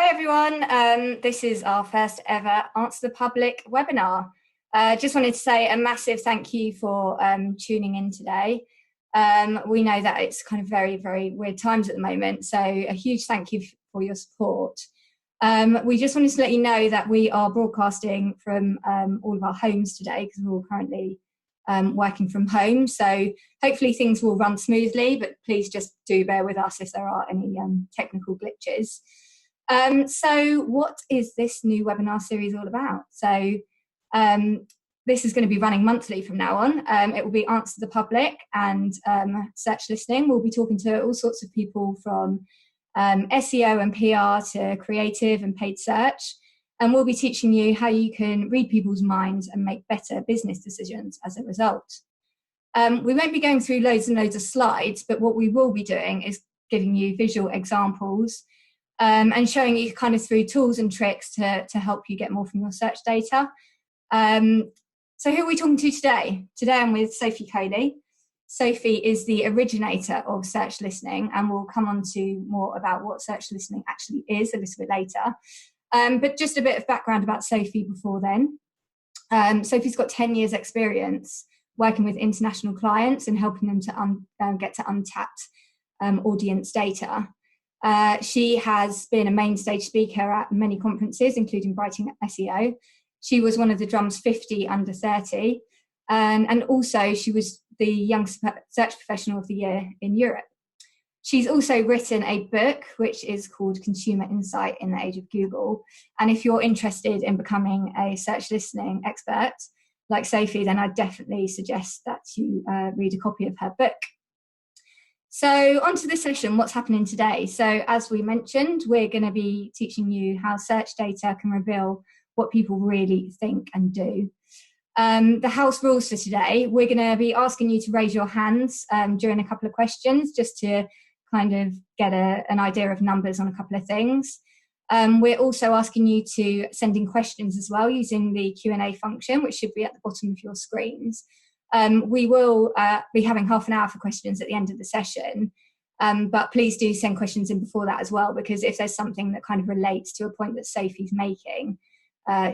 Hi everyone, this is our first ever Answer the Public webinar. Just wanted to say a massive thank you for tuning in today. We know that it's kind of very, very weird times at the moment, so a huge thank you for your support. We just wanted to let you know that we are broadcasting from all of our homes today because we're all currently working from home, so hopefully things will run smoothly, but please just do bear with us if there are any technical glitches. So what is this new webinar series all about? So this is going to be running monthly from now on. It will be Answer the Public and search listening. We'll be talking to all sorts of people from SEO and PR to creative and paid search. And we'll be teaching you how you can read people's minds and make better business decisions as a result. We won't be going through loads and loads of slides, but what we will be doing is giving you visual examples and showing you kind of through tools and tricks to help you get more from your search data. So who are we talking to today? Today I'm with Sophie Coley. Sophie is the originator of search listening, and we'll come on to more about what search listening actually is a little bit later. But just a bit of background about Sophie before then. Sophie's got 10 years experience working with international clients and helping them to get to untapped audience data. She has been a main stage speaker at many conferences, including Writing SEO. She was one of the Drum's 50 under 30, and also she was the Young Search Professional of the Year in Europe. She's also written a book which is called Consumer Insight in the Age of Google. And if you're interested in becoming a search listening expert like Sophie, then I definitely suggest that you read a copy of her book. So on to the session, what's happening today? So as we mentioned, we're going to be teaching you how search data can reveal what people really think and do. The house rules for today, we're going to be asking you to raise your hands during a couple of questions just to kind of get an idea of numbers on a couple of things. We're also asking you to send in questions as well using the Q&A function, which should be at the bottom of your screens. We will be having half an hour for questions at the end of the session, but please do send questions in before that as well, because if there's something that kind of relates to a point that Sophie's making,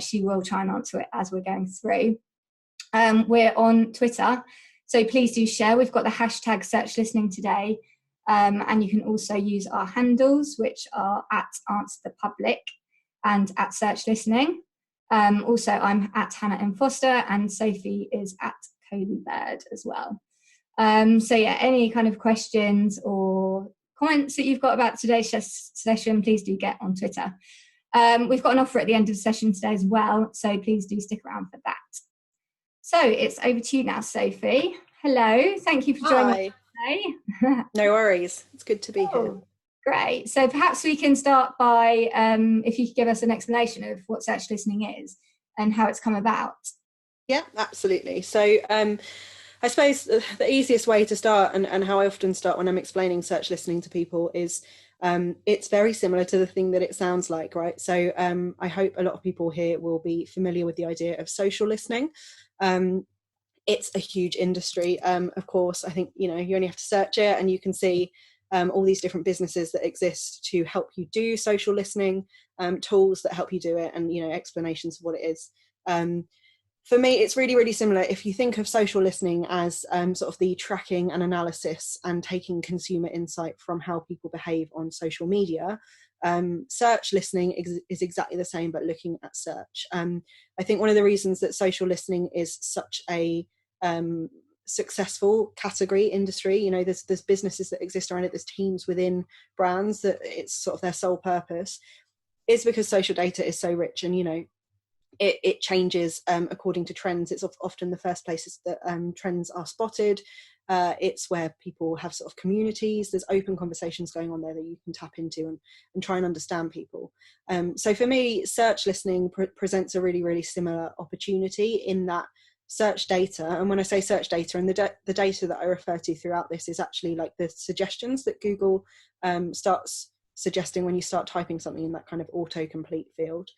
she will try and answer it as we're going through. We're on Twitter, so please do share. We've got the hashtag search listening today, and you can also use our handles, which are at AnswerThePublic and at search listening. Also, I'm at Hannah M. Foster, and Sophie is at Coley Bird as well. So yeah, any kind of questions or comments that you've got about today's session, please do get on Twitter. We've got an offer at the end of the session today as well, so please do stick around for that. So it's over to you now, Sophie. Hello, thank you for joining us today. No worries, it's good to be here. Great. So perhaps we can start by, if you could give us an explanation of what search listening is and how it's come about. Yeah, absolutely. So I suppose the easiest way to start, and how I often start when I'm explaining search listening to people, is it's very similar to the thing that it sounds like, right? So I hope a lot of people here will be familiar with the idea of social listening. It's a huge industry. Of course, I think, you only have to search it and you can see all these different businesses that exist to help you do social listening, tools that help you do it, and, explanations of what it is. For me, it's really, really similar. If you think of social listening as sort of the tracking and analysis and taking consumer insight from how people behave on social media, search listening is exactly the same, but looking at search. I think one of the reasons that social listening is such a successful category industry, there's businesses that exist around it, there's teams within brands that it's sort of their sole purpose, is because social data is so rich, and it changes according to trends. It's often the first places that trends are spotted. It's where people have sort of communities. There's open conversations going on there that you can tap into and try and understand people. So for me, search listening presents a really, really similar opportunity in that search data. And when I say search data, and the data that I refer to throughout this is actually like the suggestions that Google starts suggesting when you start typing something in that kind of autocomplete field.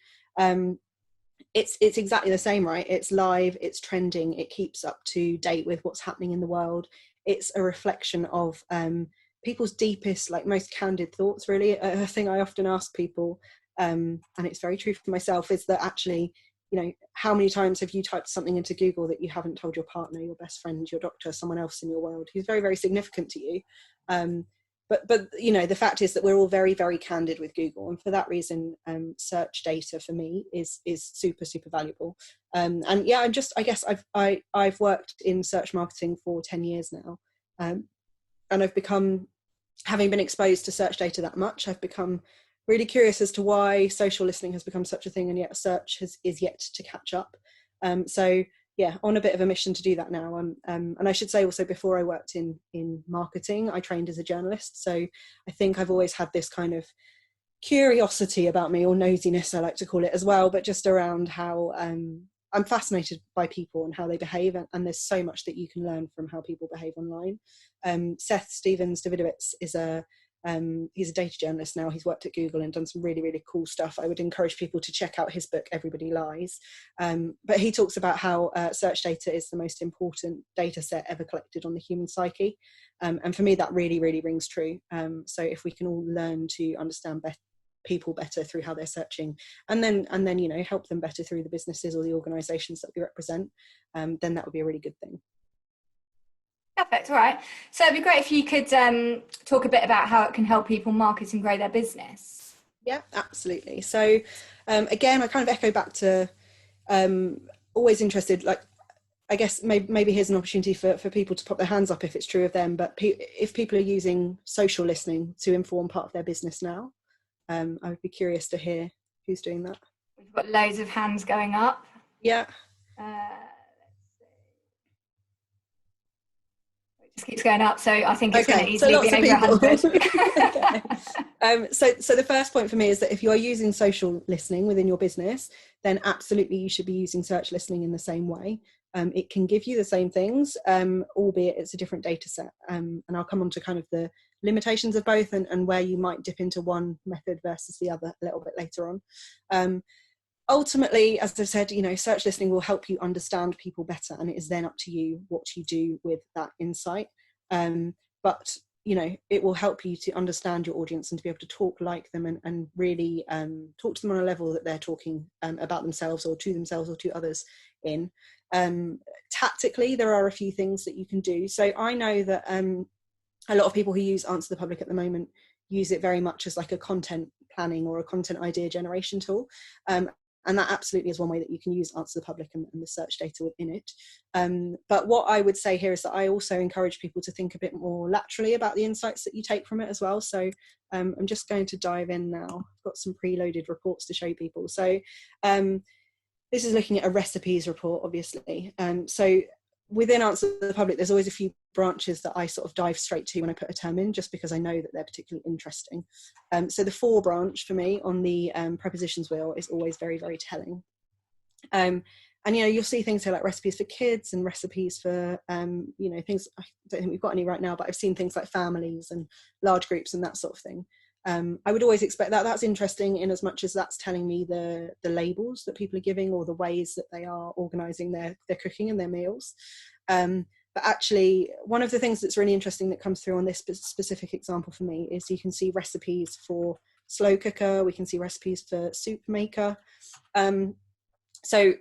It's exactly the same, right? It's live, it's trending, it keeps up to date with what's happening in the world. It's a reflection of people's deepest, like most candid thoughts, really. A thing I often ask people, and it's very true for myself, is that actually, you know, how many times have you typed something into Google that you haven't told your partner, your best friend, your doctor, someone else in your world who's very, very significant to you? But you know, the fact is that we're all very, very candid with Google, and for that reason, search data for me is super, super valuable. And yeah, I guess I've worked in search marketing for 10 years now, and I've become, having been exposed to search data that much, I've become really curious as to why social listening has become such a thing, and yet search is yet to catch up. So yeah, on a bit of a mission to do that now. And I should say also, before I worked in marketing, I trained as a journalist. So I think I've always had this kind of curiosity about me, or nosiness I like to call it as well, but just around how I'm fascinated by people and how they behave, and there's so much that you can learn from how people behave online. Seth Stevens-Davidowitz is he's a data journalist now. He's worked at Google and done some really, really cool stuff. I would encourage people to check out his book, Everybody Lies. But he talks about how search data is the most important data set ever collected on the human psyche. And for me, that really, really rings true. So if we can all learn to understand people better through how they're searching, and then you know, help them better through the businesses or the organizations that we represent, then that would be a really good thing. Perfect. All right. So it'd be great if you could talk a bit about how it can help people market and grow their business. Yeah, absolutely. So again, I kind of echo back to always interested, like, I guess maybe here's an opportunity for people to pop their hands up if it's true of them, but if people are using social listening to inform part of their business now, I would be curious to hear who's doing that. We've got loads of hands going up. Yeah. It just keeps going up, so I think it's going to so easily be over 100. Okay. So the first point for me is that if you are using social listening within your business, then absolutely you should be using search listening in the same way. It can give you the same things, albeit it's a different data set. And I'll come on to kind of the limitations of both, and where you might dip into one method versus the other a little bit later on. Ultimately, as I've said, you know, search listening will help you understand people better, and it is then up to you what you do with that insight. But you know, it will help you to understand your audience and to be able to talk like them, and really talk to them on a level that they're talking about themselves or to others in. Tactically, there are a few things that you can do. So I know that a lot of people who use Answer the Public at the moment use it very much as like a content planning or a content idea generation tool. And that absolutely is one way that you can use Answer the Public and the search data within it. But what I would say here is that I also encourage people to think a bit more laterally about the insights that you take from it as well. So I'm just going to dive in now. I've got some preloaded reports to show people. So this is looking at a recipes report, obviously. So within Answer the Public, there's always a few branches that I sort of dive straight to when I put a term in, just because I know that they're particularly interesting. So the for branch for me on the prepositions wheel is always very, very telling. And, you know, you'll see things here like recipes for kids and recipes for, you know, things, I don't think we've got any right now, but I've seen things like families and large groups and that sort of thing. I would always expect that. That's interesting in as much as that's telling me the labels that people are giving, or the ways that they are organising their cooking and their meals. But actually, one of the things that's really interesting that comes through on this specific example for me is you can see recipes for slow cooker, we can see recipes for soup maker. So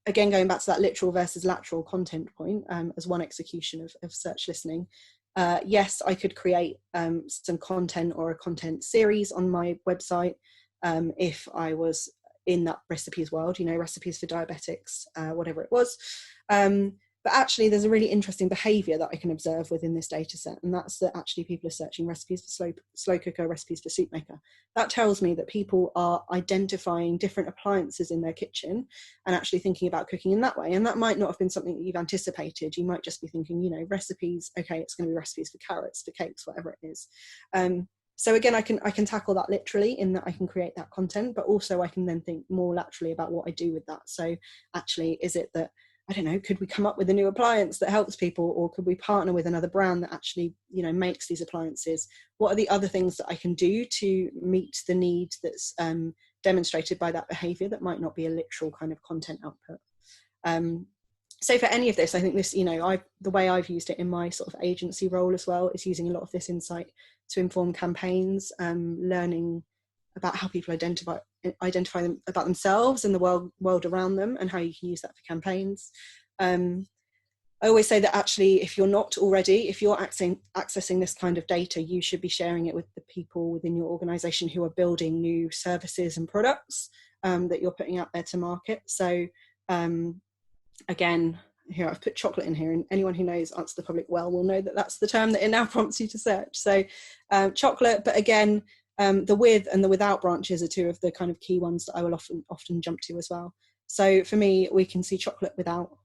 again, going back to that literal versus lateral content point, as one execution of search listening, yes, I could create some content or a content series on my website if I was in that recipes world, you know, recipes for diabetics, whatever it was. But actually, there's a really interesting behaviour that I can observe within this data set, and that's that actually people are searching recipes for slow cooker, recipes for soup maker. That tells me that people are identifying different appliances in their kitchen and actually thinking about cooking in that way. And that might not have been something that you've anticipated. You might just be thinking, you know, recipes, okay, it's going to be recipes for carrots, for cakes, whatever it is. So again, I can tackle that literally in that I can create that content, but also I can then think more laterally about what I do with that. So actually, is it that, I don't know, could we come up with a new appliance that helps people, or could we partner with another brand that actually, you know, makes these appliances? What are the other things that I can do to meet the need that's demonstrated by that behaviour that might not be a literal kind of content output? So for any of this, I think this, the way I've used it in my sort of agency role as well is using a lot of this insight to inform campaigns, learning about how people identify them about themselves and the world around them, and how you can use that for campaigns. I always say that actually, if you're accessing this kind of data, you should be sharing it with the people within your organisation who are building new services and products that you're putting out there to market. So again, here I've put chocolate in here, and anyone who knows Answer the Public well will know that that's the term that it now prompts you to search. So chocolate, but again, the with and the without branches are two of the kind of key ones that I will often jump to as well. So for me, we can see chocolate without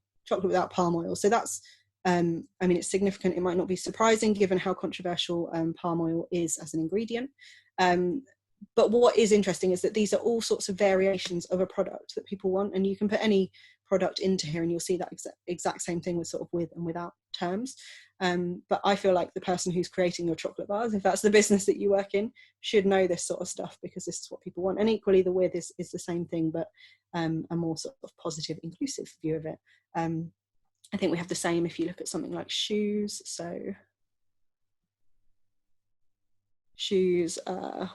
palm oil. So that's, it's significant. It might not be surprising given how controversial palm oil is as an ingredient. But what is interesting is that these are all sorts of variations of a product that people want, and you can put any product into here and you'll see that exact same thing with sort of with and without terms. But I feel like the person who's creating your chocolate bars, if that's the business that you work in, should know this sort of stuff, because this is what people want. And equally the with is the same thing, but a more sort of positive, inclusive view of it. I think we have the same if you look at something like shoes. So shoes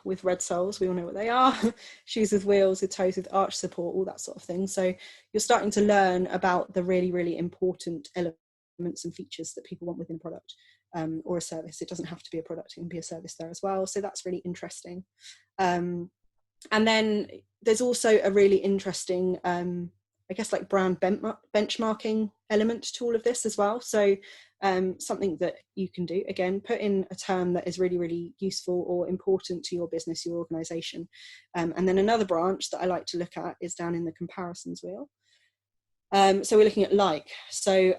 with red soles, we all know what they are. Shoes with wheels, with toes, with arch support, all that sort of thing. So you're starting to learn about the really, really important elements and features that people want within a product or a service. It doesn't have to be a product, it can be a service there as well. So that's really interesting. And then there's also a really interesting like brand benchmarking element to all of this as well. So something that you can do, again, put in a term that is really, really useful or important to your business, your organisation. And then another branch that I like to look at is down in the comparisons wheel. So we're looking at like. So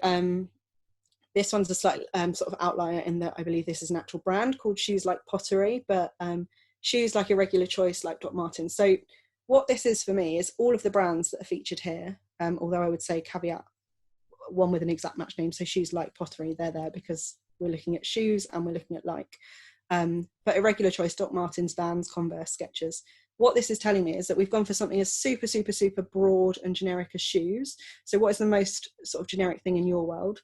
this one's a slight sort of outlier in that I believe this is an actual brand called Shoes Like Pottery, but Shoes Like a Regular Choice like Doc Martens. So what this is for me is all of the brands that are featured here, although I would say caveat, one with an exact match name. So Shoes Like Pottery, they're there because we're looking at shoes and we're looking at like. But a regular choice, Doc Martens, Vans, Converse, Skechers. What this is telling me is that we've gone for something as super, super, super broad and generic as shoes. So what is the most sort of generic thing in your world?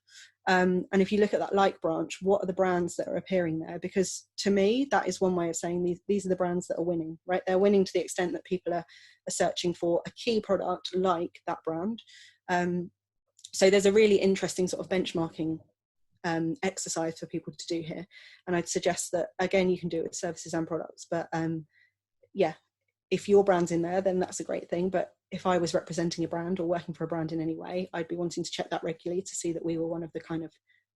And if you look at that like branch, what are the brands that are appearing there? Because to me, that is one way of saying these are the brands that are winning, right? They're winning to the extent that people are searching for a key product like that brand. So there's a really interesting sort of benchmarking exercise for people to do here. And I'd suggest that, again, you can do it with services and products. But if your brand's in there, then that's a great thing. But if I was representing a brand or working for a brand in any way, I'd be wanting to check that regularly to see that we were one of the kind of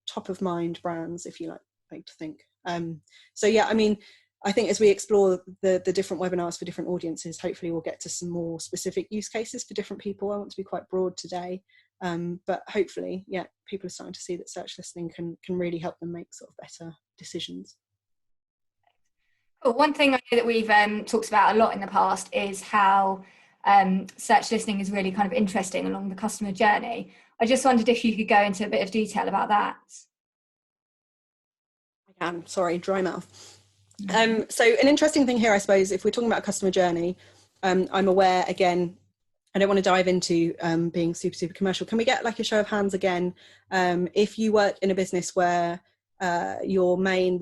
top of mind brands, if you like to think. I think as we explore the different webinars for different audiences, hopefully we'll get to some more specific use cases for different people. I want to be quite broad today, but hopefully, people are starting to see that search listening can really help them make sort of better decisions. Well, one thing I know that we've talked about a lot in the past is how search listening is really kind of interesting along the customer journey. I just wondered if you could go into a bit of detail about that. I can, sorry, dry mouth. So an interesting thing here, I suppose, if we're talking about a customer journey, I'm aware, again, I don't want to dive into being super, super commercial. Can we get like a show of hands again? If you work in a business where your main,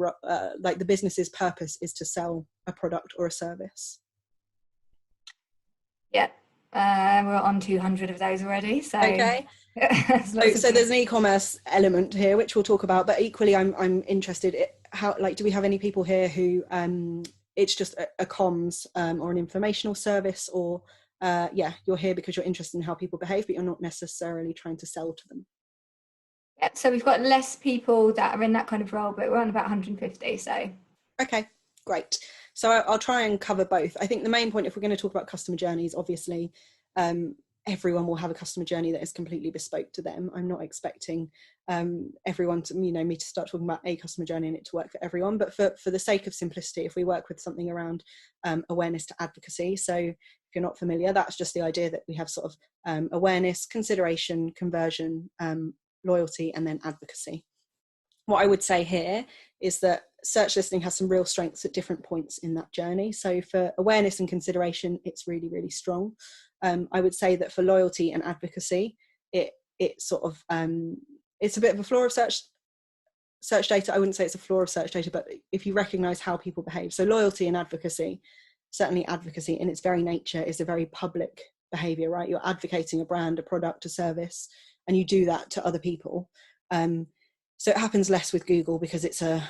like the business's purpose is to sell a product or a service? Yeah, we're on 200 of those already. So okay. so there's an e-commerce element here, which we'll talk about. But equally, I'm interested. Do we have any people here who it's just a comms or an informational service, or you're here because you're interested in how people behave, but you're not necessarily trying to sell to them? Yeah, so we've got less people that are in that kind of role, but we're on about 150. So okay, great. So I'll try and cover both. I think the main point, if we're going to talk about customer journeys, obviously everyone will have a customer journey that is completely bespoke to them. I'm not expecting everyone to, me to start talking about a customer journey and it to work for everyone. But for the sake of simplicity, if we work with something around awareness to advocacy, so if you're not familiar, that's just the idea that we have sort of awareness, consideration, conversion, loyalty, and then advocacy. What I would say here is that search listening has some real strengths at different points in that journey. So for awareness and consideration, it's really, really strong. I would say that for loyalty and advocacy, it it sort of it's a bit of a flaw of search data. I wouldn't say it's a flaw of search data, but if you recognize how people behave. So loyalty and advocacy, certainly advocacy in its very nature is a very public behavior, right? You're advocating a brand, a product, a service, and you do that to other people. So it happens less with Google because it's a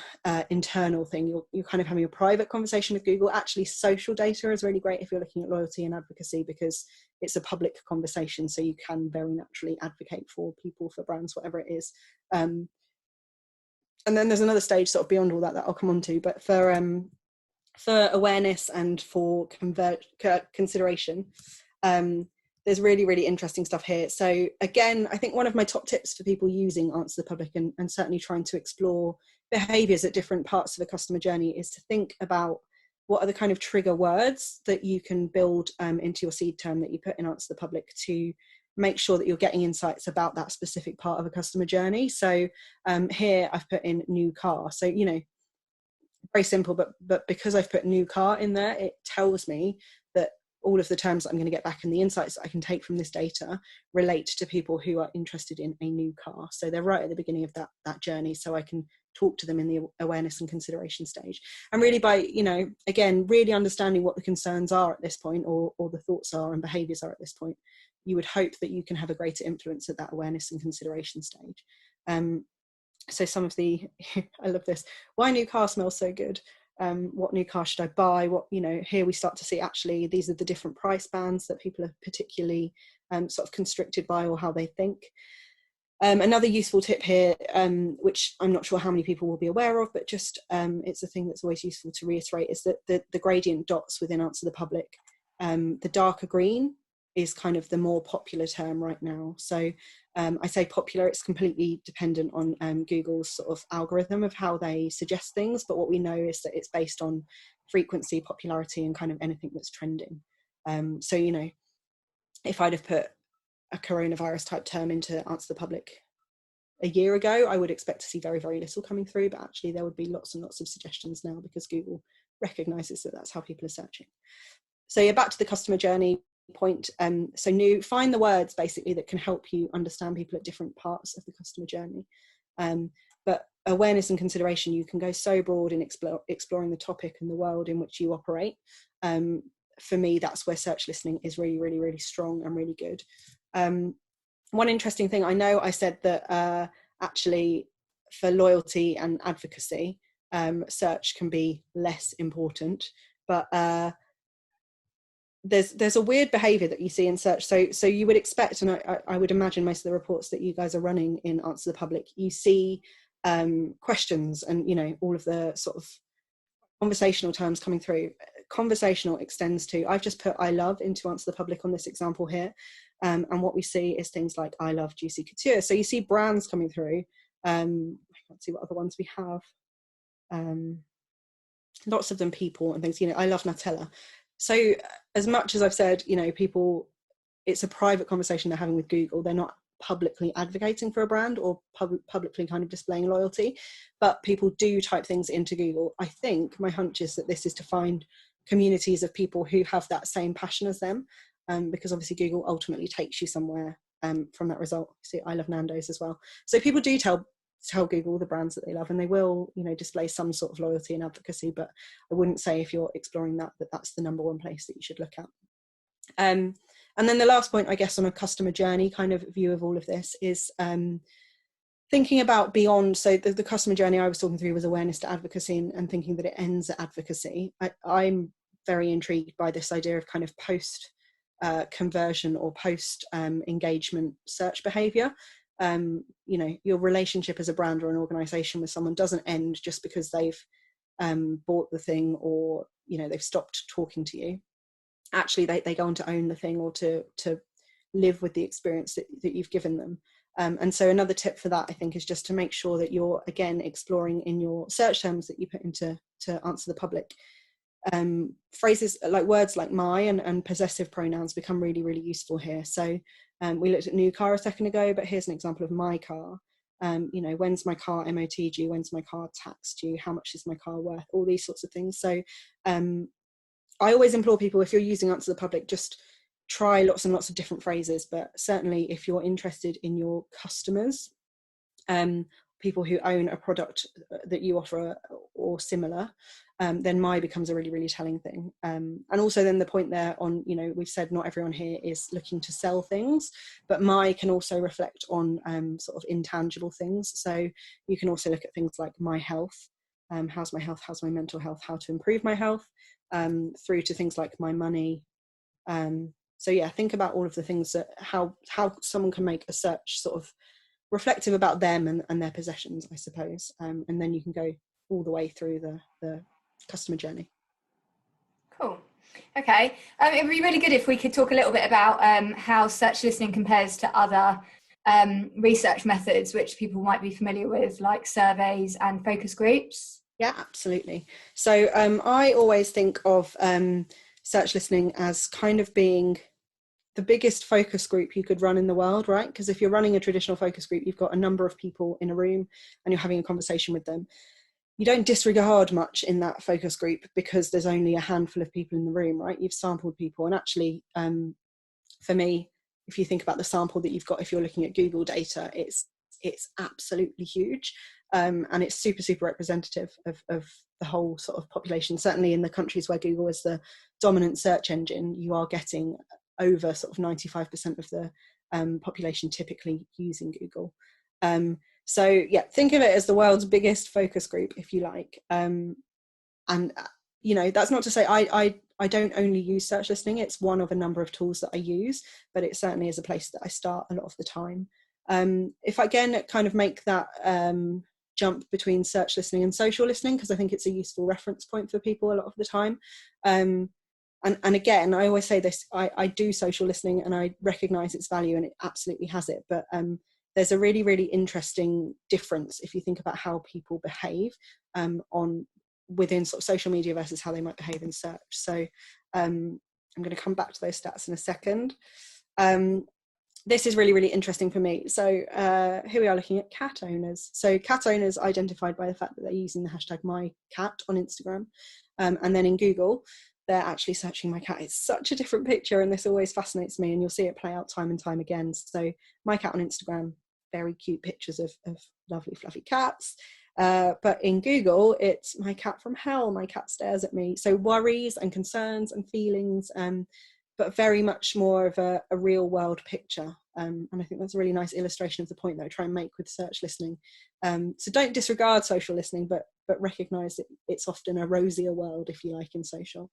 internal thing. You're kind of having a private conversation with Google. Actually, social data is really great if you're looking at loyalty and advocacy, because it's a public conversation, so you can very naturally advocate for people, for brands, whatever it is. And then there's another stage sort of beyond all that I'll come on to, but for awareness and for consideration, there's really, really interesting stuff here. So again, I think one of my top tips for people using Answer the Public and certainly trying to explore behaviours at different parts of the customer journey is to think about what are the kind of trigger words that you can build into your seed term that you put in Answer the Public to make sure that you're getting insights about that specific part of a customer journey. So here I've put in new car. So, you know, very simple, but because I've put new car in there, it tells me that all of the terms that I'm going to get back and the insights that I can take from this data relate to people who are interested in a new car. So they're right at the beginning of that journey, so I can talk to them in the awareness and consideration stage. And really by, you know, again, really understanding what the concerns are at this point, or the thoughts are and behaviours are at this point, you would hope that you can have a greater influence at that awareness and consideration stage. So some of the, I love this, why new car smells so good? What new car should I buy? What, you know, here we start to see actually these are the different price bands that people are particularly sort of constricted by, or how they think. Another useful tip here, which I'm not sure how many people will be aware of, but just it's a thing that's always useful to reiterate, is that the gradient dots within Answer the Public, the darker green is kind of the more popular term right now. So I say popular, it's completely dependent on Google's sort of algorithm of how they suggest things. But what we know is that it's based on frequency, popularity, and kind of anything that's trending. So, you know, if I'd have put a coronavirus type term into Answer the Public a year ago, I would expect to see very, very little coming through. But actually there would be lots and lots of suggestions now, because Google recognizes that that's how people are searching. So yeah, back to the customer journey point. So find the words basically that can help you understand people at different parts of the customer journey. But awareness and consideration, you can go so broad in exploring the topic and the world in which you operate. For me, that's where search listening is really, really, really strong and really good. One interesting thing, I know I said that actually for loyalty and advocacy, search can be less important, but there's a weird behavior that you see in search. So you would expect, and I would imagine most of the reports that you guys are running in Answer the Public, you see questions and, you know, all of the sort of conversational terms coming through. Conversational extends to, I've just put I love into Answer the Public on this example here, and what we see is things like I love Juicy Couture. So you see brands coming through. I can't see what other ones we have. Lots of them people and things, you know, I love Nutella. So as much as I've said, you know, people, it's a private conversation they're having with Google. They're not publicly advocating for a brand or publicly kind of displaying loyalty, but people do type things into Google. I think my hunch is that this is to find communities of people who have that same passion as them, because obviously Google ultimately takes you somewhere from that result. See, I love Nando's as well. So people do tell Google the brands that they love, and they will, you know, display some sort of loyalty and advocacy, but I wouldn't say if you're exploring that that's the number one place that you should look at. And then the last point, I guess, on a customer journey kind of view of all of this is thinking about beyond. So the customer journey I was talking through was awareness to advocacy, and thinking that it ends at advocacy. I'm very intrigued by this idea of kind of post conversion or post engagement search behavior. You know, your relationship as a brand or an organization with someone doesn't end just because they've bought the thing, or, you know, they've stopped talking to you. Actually they go on to own the thing, or to live with the experience that you've given them. And so another tip for that, I think, is just to make sure that you're, again, exploring in your search terms that you put into Answer the Public, phrases like words like my and possessive pronouns become really, really useful here. So we looked at new car a second ago, but here's an example of my car. You know, when's my car MOT due? When's my car tax due? How much is my car worth? All these sorts of things. So I always implore people, if you're using Answer the Public, just try lots and lots of different phrases, but certainly if you're interested in your customers, people who own a product that you offer or similar, then my becomes a really, really telling thing. And also then the point there on, you know, we've said not everyone here is looking to sell things, but my can also reflect on sort of intangible things. So you can also look at things like my health, how's my health, how's my mental health, how to improve my health, through to things like my money. So yeah, think about all of the things that how someone can make a search sort of reflective about them and their possessions, I suppose, and then you can go all the way through the customer journey. Cool. Okay. It would be really good if we could talk a little bit about how search listening compares to other research methods which people might be familiar with, like surveys and focus groups. Yeah, absolutely. So I always think of search listening as kind of being the biggest focus group you could run in the world, right? Because if you're running a traditional focus group, you've got a number of people in a room and you're having a conversation with them. You don't disregard much in that focus group because there's only a handful of people in the room, right? You've sampled people. And actually, for me, if you think about the sample that you've got, if you're looking at Google data, it's absolutely huge. And it's super, super representative of the whole sort of population. Certainly in the countries where Google is the dominant search engine, you are getting over sort of 95% of the population typically using Google. So yeah, think of it as the world's biggest focus group, if you like. And you know, that's not to say I don't only use search listening. It's one of a number of tools that I use, but it certainly is a place that I start a lot of the time. If I again kind of make that jump between search listening and social listening, because I think it's a useful reference point for people a lot of the time. And again, I always say this, I do social listening and I recognise its value and it absolutely has it. But there's a really, really interesting difference if you think about how people behave within sort of social media versus how they might behave in search. So I'm going to come back to those stats in a second. This is really, really interesting for me. So here we are looking at cat owners. So cat owners identified by the fact that they're using the hashtag mycat on Instagram. And then in Google, they're actually searching my cat. It's such a different picture and this always fascinates me and you'll see it play out time and time again. So my cat on Instagram, very cute pictures of lovely fluffy cats. But in Google, it's my cat from hell. My cat stares at me. So worries and concerns and feelings, but very much more of a real world picture. And I think that's a really nice illustration of the point that I try and make with search listening. So don't disregard social listening, but recognise that it's often a rosier world, if you like, in social.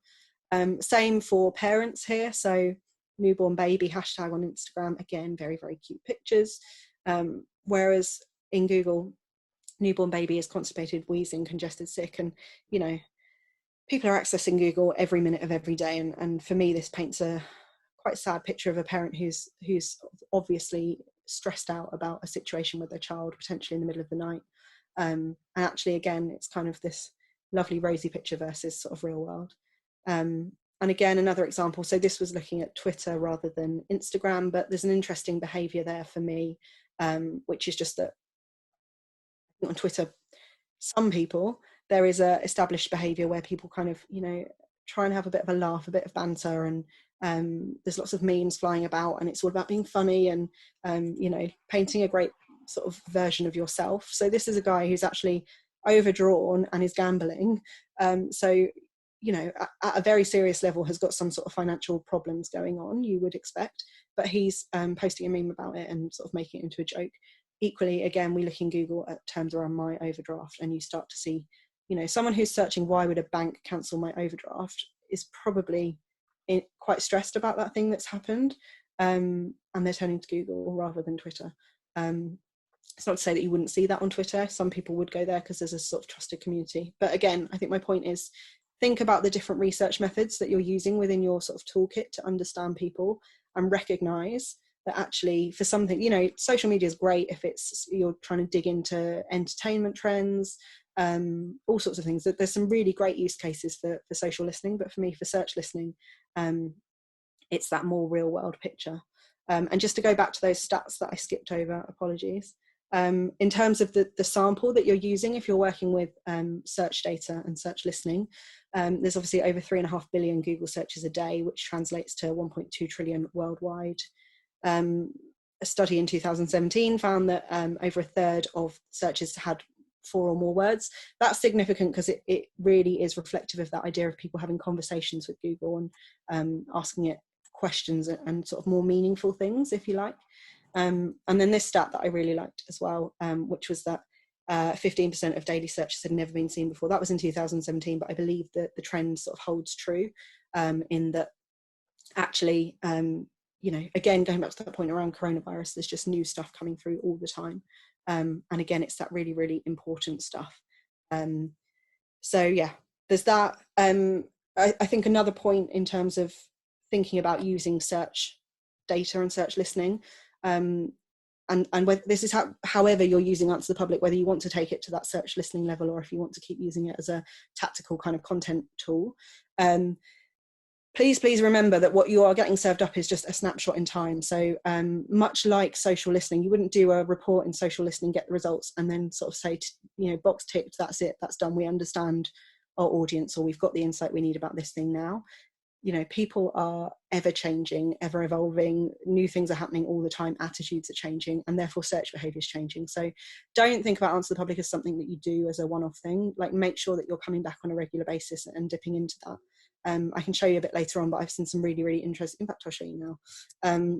Same for parents here. So newborn baby hashtag on Instagram, again, very, very cute pictures. Whereas in Google, newborn baby is constipated, wheezing, congested, sick, and you know, people are accessing Google every minute of every day, and for me this paints a quite sad picture of a parent who's obviously stressed out about a situation with their child, potentially in the middle of the night, and actually again it's kind of this lovely rosy picture versus sort of real world. And again, another example, so this was looking at Twitter rather than Instagram, but there's an interesting behavior there for me, which is just that on Twitter, some people, there is a established behavior where people kind of, you know, try and have a bit of a laugh, a bit of banter, and there's lots of memes flying about and it's all about being funny and you know, painting a great sort of version of yourself. So this is a guy who's actually overdrawn and is gambling, so you know, at a very serious level has got some sort of financial problems going on, you would expect, but he's posting a meme about it and sort of making it into a joke. Equally, again, we look in Google at terms around my overdraft and you start to see, you know, someone who's searching why would a bank cancel my overdraft is probably quite stressed about that thing that's happened, and they're turning to Google rather than Twitter. It's not to say that you wouldn't see that on Twitter. Some people would go there because there's a sort of trusted community. But again, I think my point is, think about the different research methods that you're using within your sort of toolkit to understand people and recognise that actually for something, you know, social media is great if it's you're trying to dig into entertainment trends, all sorts of things. There's some really great use cases for social listening, but for me, for search listening, it's that more real world picture. And just to go back to those stats that I skipped over, apologies. In terms of the sample that you're using, if you're working with search data and search listening, there's obviously over 3.5 billion Google searches a day, which translates to 1.2 trillion worldwide. A study in 2017 found that over a third of searches had 4 or more words. That's significant because it really is reflective of that idea of people having conversations with Google and asking it questions and sort of more meaningful things, if you like. And then this stat that I really liked as well, which was that 15% of daily searches had never been seen before. That was in 2017, but I believe that the trend sort of holds true in that actually, again, going back to that point around coronavirus, there's just new stuff coming through all the time. And again, it's that really, really important stuff. So yeah, there's that. I think another point in terms of thinking about using search data and search listening, and whether this is however you're using Answer the Public, whether you want to take it to that search listening level or if you want to keep using it as a tactical kind of content tool, please remember that what you are getting served up is just a snapshot in time. So much like social listening, you wouldn't do a report in social listening, get the results, and then sort of say, box ticked, that's it, that's done, we understand our audience, or we've got the insight we need about this thing now. People are ever changing, ever evolving, new things are happening all the time, attitudes are changing, and therefore search behaviour is changing. So don't think about Answer the Public as something that you do as a one-off thing. Like, make sure that you're coming back on a regular basis and dipping into that. I can show you a bit later on, but I've seen some really, really interesting, in fact, I'll show you now.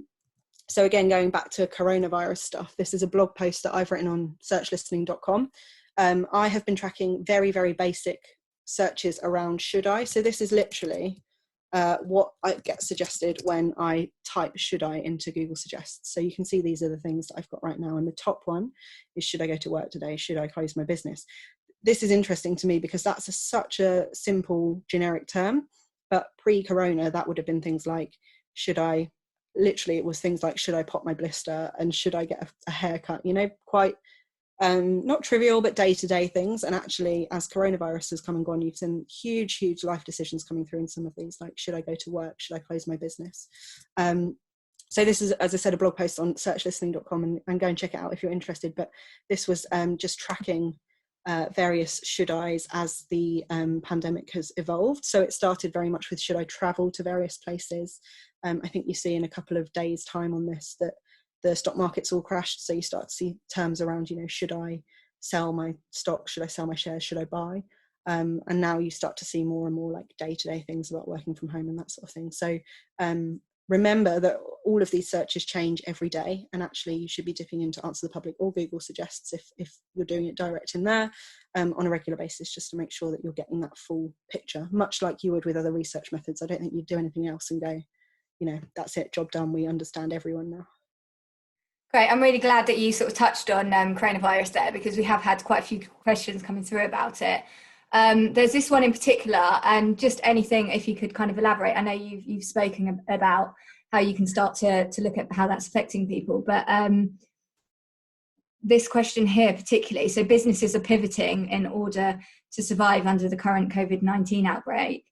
So again, going back to coronavirus stuff, this is a blog post that I've written on searchlistening.com. I have been tracking very, very basic searches around should I. So this is literally what I get suggested when I type should I into Google Suggests. So you can see these are the things that I've got right now. And the top one is, should I go to work today? Should I close my business? This is interesting to me because that's such a simple generic term, but pre-corona that would have been things like, it was things like, should I pop my blister and should I get a haircut? Quite not trivial, but day-to-day things. And actually, as coronavirus has come and gone, you've seen huge life decisions coming through in some of these, like, should I go to work? Should I close my business? So this is, as I said, a blog post on searchlistening.com, and go and check it out if you're interested. But this was just tracking various should I's as the pandemic has evolved. So it started very much with, should I travel to various places? I think you see in a couple of days' time on this that the stock market's all crashed. So you start to see terms around, should I sell my stock? Should I sell my shares? Should I buy? And now you start to see more and more like day-to-day things about working from home and that sort of thing. So remember that all of these searches change every day, and actually you should be dipping into Answer the Public or Google Suggests if you're doing it direct in there on a regular basis, just to make sure that you're getting that full picture, much like you would with other research methods. I don't think you'd do anything else and go, that's it, job done, we understand everyone now. Great. I'm really glad that you sort of touched on coronavirus there, because we have had quite a few questions coming through about it. There's this one in particular, and just anything, if you could kind of elaborate. I know you've spoken about how you can start to look at how that's affecting people, but this question here particularly, so businesses are pivoting in order to survive under the current COVID-19 outbreak.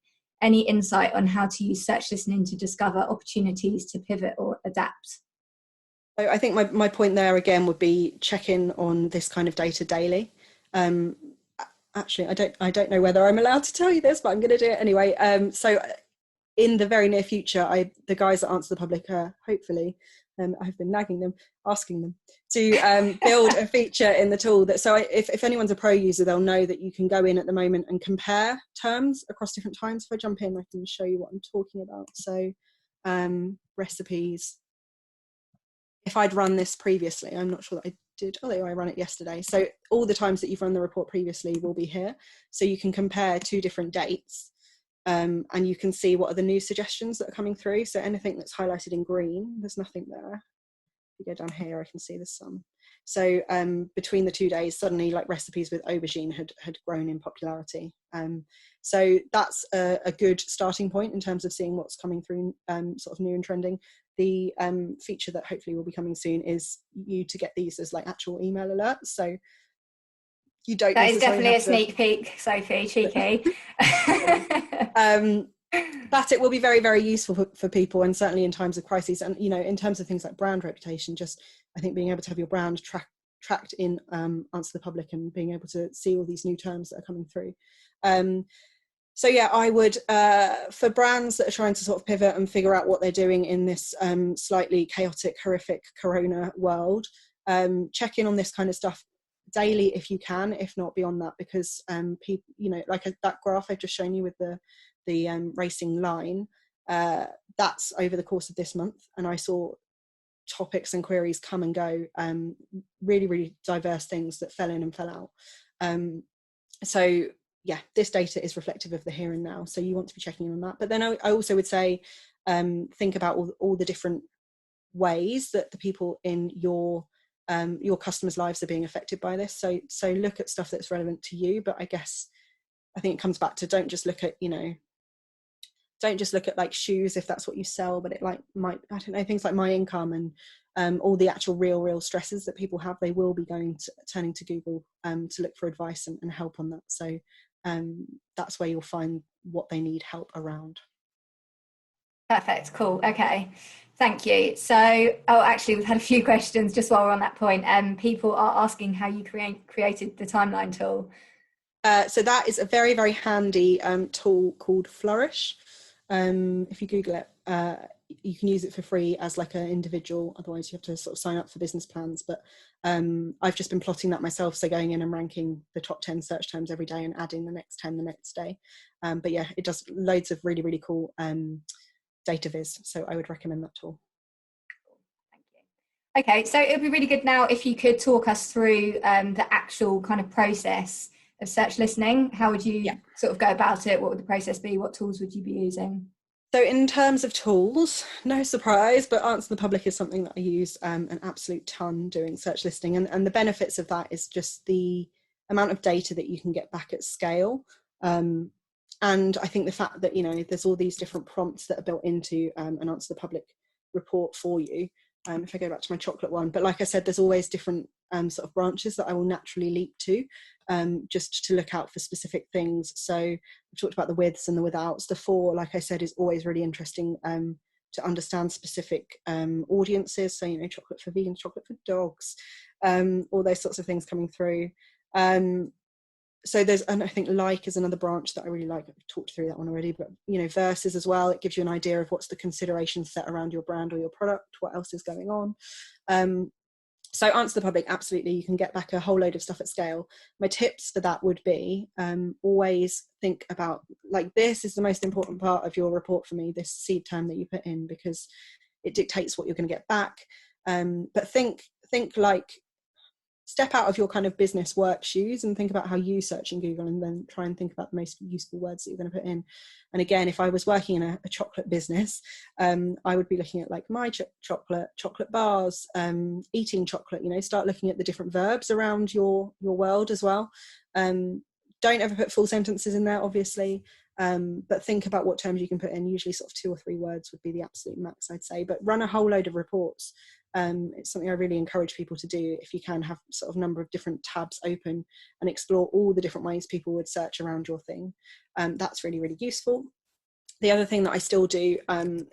Any insight on how to use search listening to discover opportunities to pivot or adapt? I think my point there again would be check in on this kind of data daily. Actually, I don't know whether I'm allowed to tell you this, but I'm going to do it anyway. So in the very near future, the guys that Answer the Public, hopefully, I've been nagging them, asking them to build a feature in the tool that, so if anyone's a pro user, they'll know that you can go in at the moment and compare terms across different times. If I jump in, I can show you what I'm talking about. So recipes. If I'd run this previously, I'm not sure that I did. Oh, there, I ran it yesterday. So all the times that you've run the report previously will be here. So you can compare 2 different dates and you can see what are the new suggestions that are coming through. So anything that's highlighted in green, there's nothing there. If you go down here, I can see there's some. So between the 2 days, suddenly like recipes with aubergine had grown in popularity. So that's a good starting point in terms of seeing what's coming through sort of new and trending. The feature that hopefully will be coming soon is you to get these as like actual email alerts. So you don't. That is definitely a sneak peek, Sophie, cheeky. That it will be very, very useful for people, and certainly in times of crises. And in terms of things like brand reputation, just I think being able to have your brand tracked in Answer the Public and being able to see all these new terms that are coming through. So yeah, I would, for brands that are trying to sort of pivot and figure out what they're doing in this slightly chaotic, horrific Corona world, check in on this kind of stuff daily if you can, if not beyond that, because people, you know, like that graph I've just shown you with the racing line, that's over the course of this month, and I saw topics and queries come and go, really, really diverse things that fell in and fell out. So yeah, this data is reflective of the here and now, so you want to be checking in on that. But then I also would say, think about all the different ways that the people in your customers' lives are being affected by this. So look at stuff that's relevant to you, but I think it comes back to, don't just look at like shoes if that's what you sell, but it like might, I don't know, things like my income and all the actual real stresses that people have, they will be turning to Google to look for advice and help on that. So that's where you'll find what they need help around. Perfect, cool, okay, thank you. So, actually we've had a few questions just while we're on that point. People are asking how you created the timeline tool. So that is a very, very handy tool called Flourish. If you Google it, you can use it for free as like an individual, otherwise you have to sort of sign up for business plans. But I've just been plotting that myself, so going in and ranking the top 10 search terms every day and adding the next 10 the next day. But yeah, it does loads of really, really cool data viz, so I would recommend that tool. Thank you. Okay, so it would be really good now if you could talk us through the actual kind of process of search listening. How would you sort of go about it? What would the process be? What tools would you be using? So in terms of tools, no surprise, but Answer the Public is something that I use an absolute ton doing search listening. And the benefits of that is just the amount of data that you can get back at scale. And I think the fact that, you know, there's all these different prompts that are built into an Answer the Public report for you. If I go back to my chocolate one, but like I said, there's always different sort of branches that I will naturally leap to, just to look out for specific things. So we talked about the withs and the withouts. The for, like I said, is always really interesting to understand specific audiences. So, you know, chocolate for vegans, chocolate for dogs, all those sorts of things coming through. So there's, and I think like is another branch that I really like. I've talked through that one already, but you know, versus as well, it gives you an idea of what's the consideration set around your brand or your product, what else is going on. So Answer the Public, absolutely, you can get back a whole load of stuff at scale. My tips for that would be always think about, like, this is the most important part of your report for me, this seed term that you put in, because it dictates what you're going to get back. But think like, step out of your kind of business work shoes and think about how you search in Google, and then try and think about the most useful words that you're going to put in. And again, if I was working in a chocolate business, I would be looking at like my chocolate bars, eating chocolate, you know, start looking at the different verbs around your world as well. Don't ever put full sentences in there, obviously, but think about what terms you can put in. Usually sort of 2 or 3 words would be the absolute max, I'd say, but run a whole load of reports. It's something I really encourage people to do. If you can, have sort of a number of different tabs open and explore all the different ways people would search around your thing. That's really, really useful. The other thing that I still do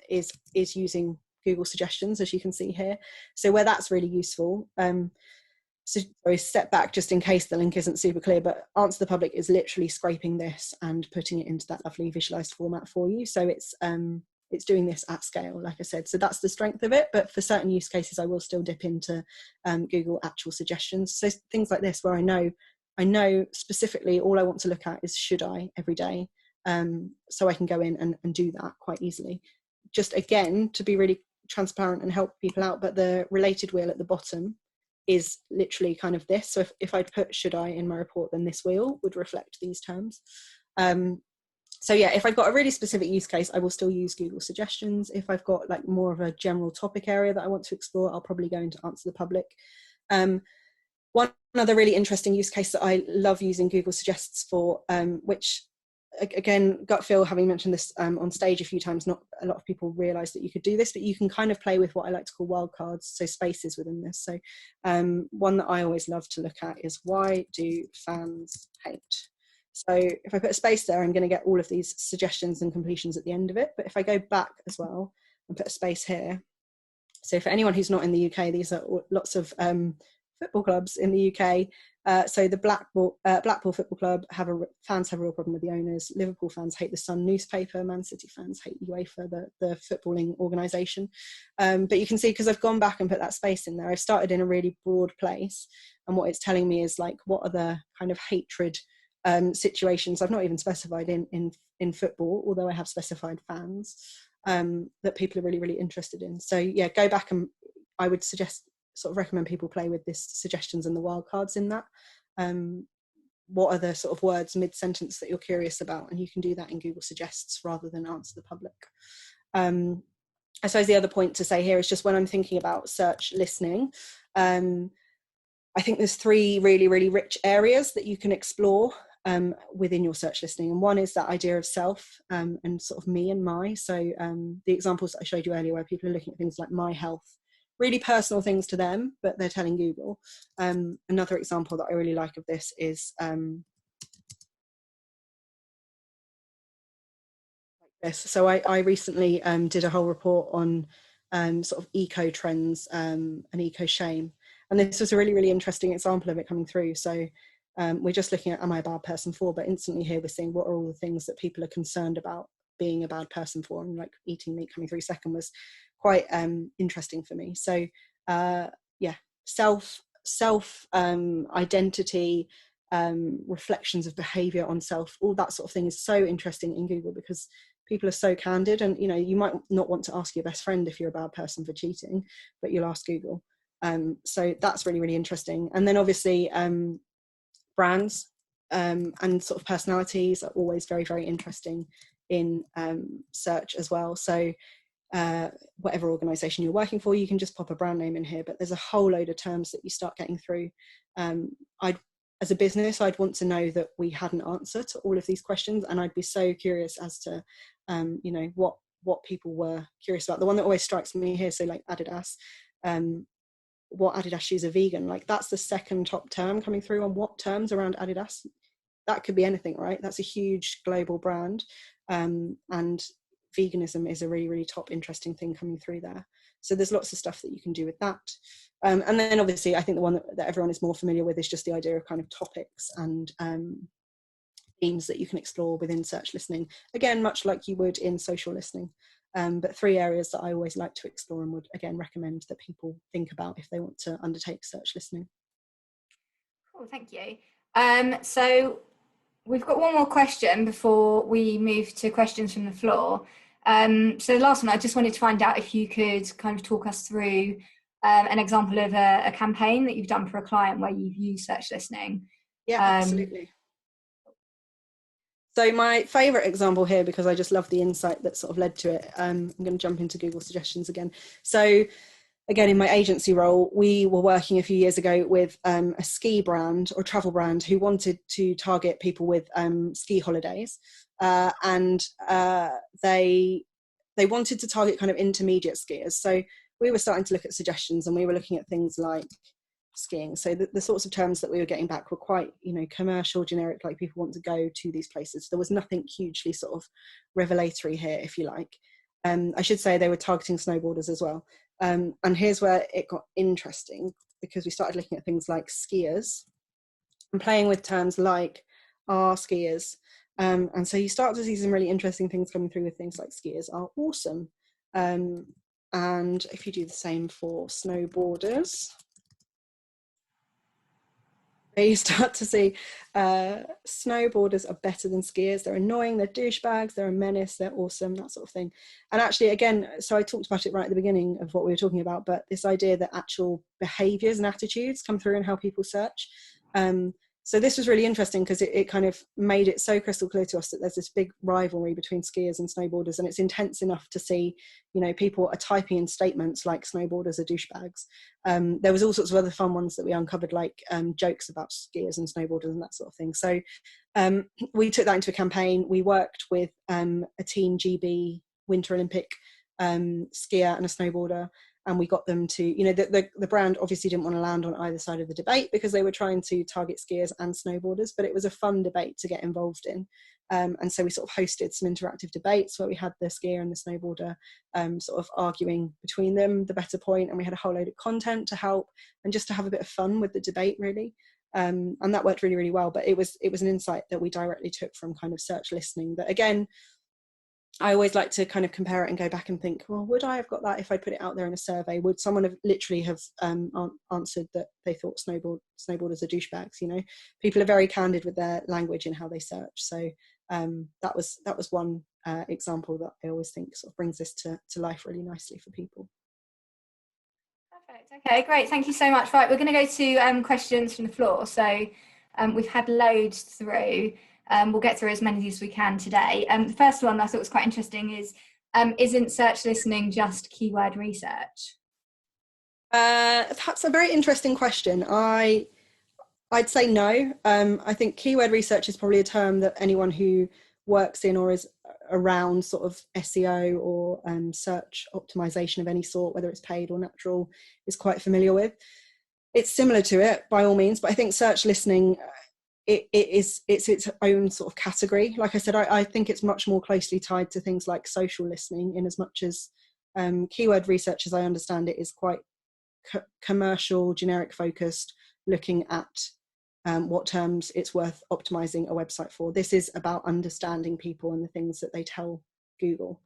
is using Google suggestions, as you can see here. So where that's really useful, so sorry, step back just in case the link isn't super clear, but Answer the Public is literally scraping this and putting it into that lovely visualized format for you. So it's doing this at scale, like I said. So that's the strength of it. But for certain use cases, I will still dip into Google actual suggestions. So things like this, where I know specifically all I want to look at is should I every day. So I can go in and do that quite easily. Just again, to be really transparent and help people out, but the related wheel at the bottom is literally kind of this. So if I put should I in my report, then this wheel would reflect these terms. So yeah, if I've got a really specific use case, I will still use Google suggestions. If I've got like more of a general topic area that I want to explore, I'll probably go into Answer the Public. One other really interesting use case that I love using Google Suggests for, which again, gut feel, having mentioned this on stage a few times, not a lot of people realize that you could do this, but you can kind of play with what I like to call wildcards, so spaces within this. So one that I always love to look at is, why do fans hate? So if I put a space there, I'm going to get all of these suggestions and completions at the end of it. But if I go back as well and put a space here, so for anyone who's not in the UK, these are lots of football clubs in the UK. So the Blackpool Football Club fans have a real problem with the owners. Liverpool fans hate the Sun newspaper. Man City fans hate UEFA, the footballing organisation. But you can see, because I've gone back and put that space in there, I've started in a really broad place, and what it's telling me is like, what are the kind of hatred situations I've not even specified in football, although I have specified fans, that people are really, really interested in. So yeah, go back, and I would recommend people play with this suggestions and the wildcards in that. What are the sort of words mid-sentence that you're curious about? And you can do that in Google Suggests rather than Answer the Public. I suppose the other point to say here is just when I'm thinking about search listening, I think there's 3 really, really rich areas that you can explore within your search listening. And one is that idea of self and sort of me and my. So the examples that I showed you earlier, where people are looking at things like my health, really personal things to them, but they're telling Google. Another example that I really like of this is this. So I recently did a whole report on sort of eco trends and eco shame. And this was a really, really interesting example of it coming through. So we're just looking at, am I a bad person for? But instantly here we're seeing what are all the things that people are concerned about being a bad person for, and like eating meat coming through second was quite interesting for me. So yeah, self identity, reflections of behavior on self, all that sort of thing is so interesting in Google, because people are so candid. And you know, you might not want to ask your best friend if you're a bad person for cheating, but you'll ask Google. So that's really, really interesting. And then obviously brands and sort of personalities are always very, very interesting in search as well. So whatever organisation you're working for, you can just pop a brand name in here, but there's a whole load of terms that you start getting through. As a business, I'd want to know that we had an answer to all of these questions, and I'd be so curious as to you know, what people were curious about. The one that always strikes me here, so like Adidas, what Adidas shoes are vegan, like that's the second top term coming through on what terms around Adidas. That could be anything, right? That's a huge global brand, and veganism is a really, really top interesting thing coming through there. So there's lots of stuff that you can do with that. And then obviously I think the one that everyone is more familiar with is just the idea of kind of topics and themes that you can explore within search listening, again much like you would in social listening. But 3 areas that I always like to explore and would again recommend that people think about if they want to undertake search listening. Cool, thank you. So we've got one more question before we move to questions from the floor. So the last one, I just wanted to find out if you could kind of talk us through an example of a campaign that you've done for a client where you've used search listening. Yeah, absolutely. So my favourite example here, because I just love the insight that sort of led to it, I'm going to jump into Google Suggestions again. So again, in my agency role, we were working a few years ago with a ski brand or travel brand who wanted to target people with ski holidays. And they wanted to target kind of intermediate skiers. So we were starting to look at suggestions, and we were looking at things like skiing. So the sorts of terms that we were getting back were quite, you know, commercial, generic, like people want to go to these places. There was nothing hugely sort of revelatory here, if you like. I should say they were targeting snowboarders as well. And here's where it got interesting, because we started looking at things like skiers and playing with terms like are skiers. And so you start to see some really interesting things coming through with things like skiers are awesome. And if you do the same for snowboarders, you start to see snowboarders are better than skiers. They're annoying, they're douchebags, they're a menace, they're awesome, that sort of thing. And actually, again, so I talked about it right at the beginning of what we were talking about, but this idea that actual behaviours and attitudes come through in how people search. So this was really interesting, because it kind of made it so crystal clear to us that there's this big rivalry between skiers and snowboarders, and it's intense enough to see, you know, people are typing in statements like snowboarders are douchebags. There was all sorts of other fun ones that we uncovered, like jokes about skiers and snowboarders and that sort of thing. So we took that into a campaign. We worked with a Team GB Winter Olympic skier and a snowboarder, and we got them to, you know, the brand obviously didn't want to land on either side of the debate, because they were trying to target skiers and snowboarders, but it was a fun debate to get involved in. And so we sort of hosted some interactive debates where we had the skier and the snowboarder sort of arguing between them the better point, and we had a whole load of content to help and just to have a bit of fun with the debate, really. And that worked really, really well. But it was an insight that we directly took from kind of search listening, that again, I always like to kind of compare it and go back and think, well, would I have got that if I put it out there in a survey? Would someone have literally have answered that they thought snowboarders are douchebags? You know, people are very candid with their language and how they search. So that was one example that I always think sort of brings this to life really nicely for people. Perfect. Okay, great. Thank you so much. Right, we're going to go to questions from the floor. So we've had loads through. We'll get through as many as we can today. The first one I thought was quite interesting is, isn't search listening just keyword research? That's a very interesting question. I'd say no. I think keyword research is probably a term that anyone who works in or is around sort of SEO or search optimization of any sort, whether it's paid or natural, is quite familiar with. It's similar to it by all means, but I think search listening, it's its own sort of category. Like I said, I think it's much more closely tied to things like social listening, in as much as keyword research, as I understand it, is quite commercial, generic focused, looking at what terms it's worth optimizing a website for. This is about understanding people and the things that they tell Google.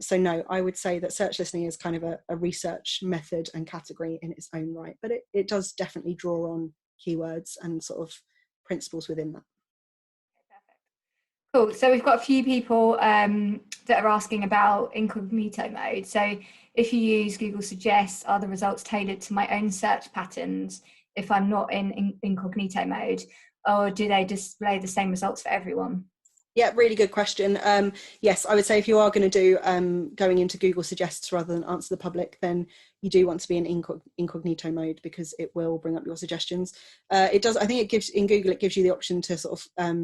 So no, I would say that search listening is kind of a research method and category in its own right, but it does definitely draw on keywords and sort of principles within that. Cool. So we've got a few people that are asking about incognito mode. So if you use Google Suggests, are the results tailored to my own search patterns if I'm not in incognito mode, or do they display the same results for everyone? Yeah, really good question. Yes, I would say if you are going to do going into Google Suggests rather than Answer the Public, then you do want to be in incognito mode, because it will bring up your suggestions. It does. I think it gives, in Google, it gives you the option to sort of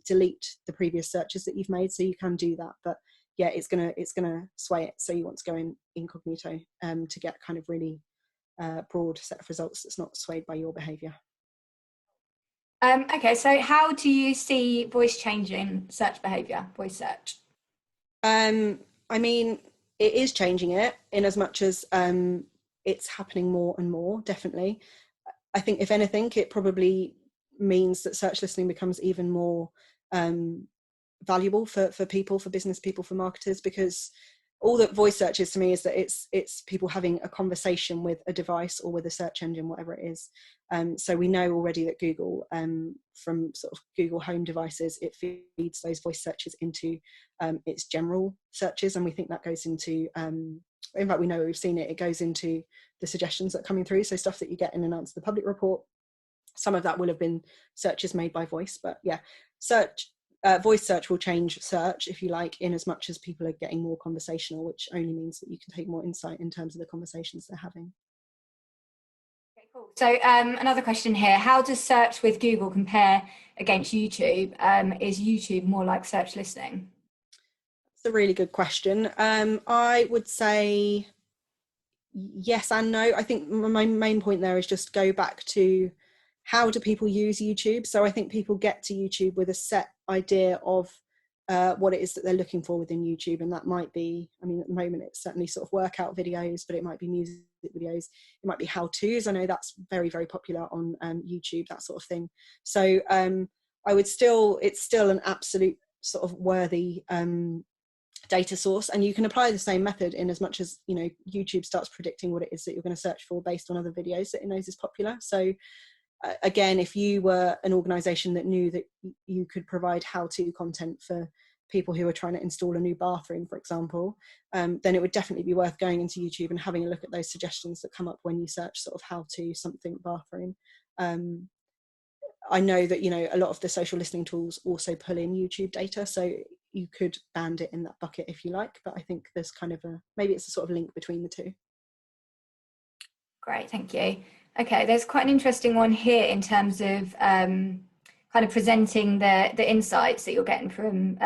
delete the previous searches that you've made, so you can do that. But yeah, it's gonna sway it. So you want to go in incognito to get kind of really broad set of results that's not swayed by your behaviour. Okay, so how do you see voice changing search behaviour, voice search? I mean, it is changing it, in as much as it's happening more and more, definitely. I think if anything, it probably means that search listening becomes even more valuable for people, for business people, for marketers, because all that voice search is to me is that it's people having a conversation with a device or with a search engine, whatever it is. So we know already that Google, from sort of Google Home devices, it feeds those voice searches into its general searches, and we think that goes into, in fact we know, we've seen it, it goes into the suggestions that are coming through. So stuff that you get in an Answer the Public report, some of that will have been searches made by voice. But yeah, voice search will change search, if you like, in as much as people are getting more conversational, which only means that you can take more insight in terms of the conversations they're having. Okay, cool. So another question here, how does search with Google compare against YouTube? Is YouTube more like search listening? It's a really good question. I would say yes and no. I think my main point there is just go back to, how do people use YouTube? So I think people get to YouTube with a set idea of what it is that they're looking for within YouTube. And that might be, I mean, at the moment, it's certainly sort of workout videos, but it might be music videos. It might be how-tos. I know that's very, very popular on YouTube, that sort of thing. So it's still an absolute sort of worthy data source, and you can apply the same method in as much as, you know, YouTube starts predicting what it is that you're going to search for based on other videos that it knows is popular. So again, if you were an organisation that knew that you could provide how-to content for people who are trying to install a new bathroom, for example, then it would definitely be worth going into YouTube and having a look at those suggestions that come up when you search sort of how-to something bathroom. I know that, you know, a lot of the social listening tools also pull in YouTube data, so you could band it in that bucket if you like, but I think there's kind of maybe it's a sort of link between the two. Great, thank you. Okay, there's quite an interesting one here in terms of kind of presenting the insights that you're getting from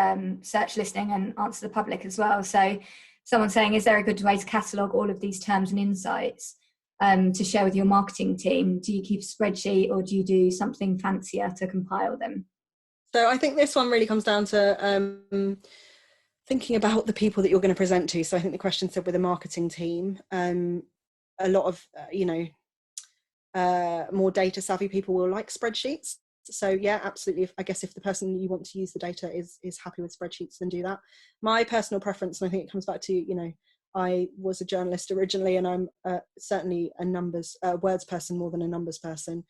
search listening and Answer the Public as well. So someone's saying, is there a good way to catalogue all of these terms and insights to share with your marketing team? Do you keep a spreadsheet, or do you do something fancier to compile them? So I think this one really comes down to thinking about the people that you're going to present to. So I think the question said with a marketing team, a lot of, more data savvy people will like spreadsheets. So yeah, absolutely. I guess if the person you want to use the data is happy with spreadsheets, then do that. My personal preference, and I think it comes back to, I was a journalist originally, and I'm certainly a words person more than a numbers person.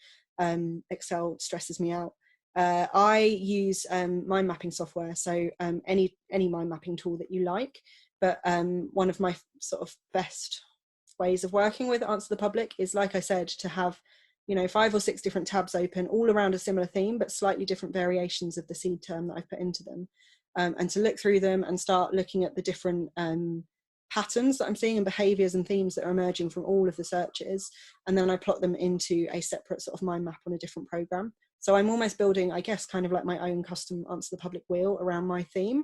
Excel stresses me out. I use mind mapping software, so any mind mapping tool that you like. But one of my sort of best ways of working with Answer the Public is, like I said, to have 5 or 6 different tabs open all around a similar theme, but slightly different variations of the seed term that I've put into them, and to look through them and start looking at the different patterns that I'm seeing and behaviours and themes that are emerging from all of the searches, and then I plot them into a separate sort of mind map on a different program. So I'm almost building, I guess, kind of like my own custom Answer the Public wheel around my theme,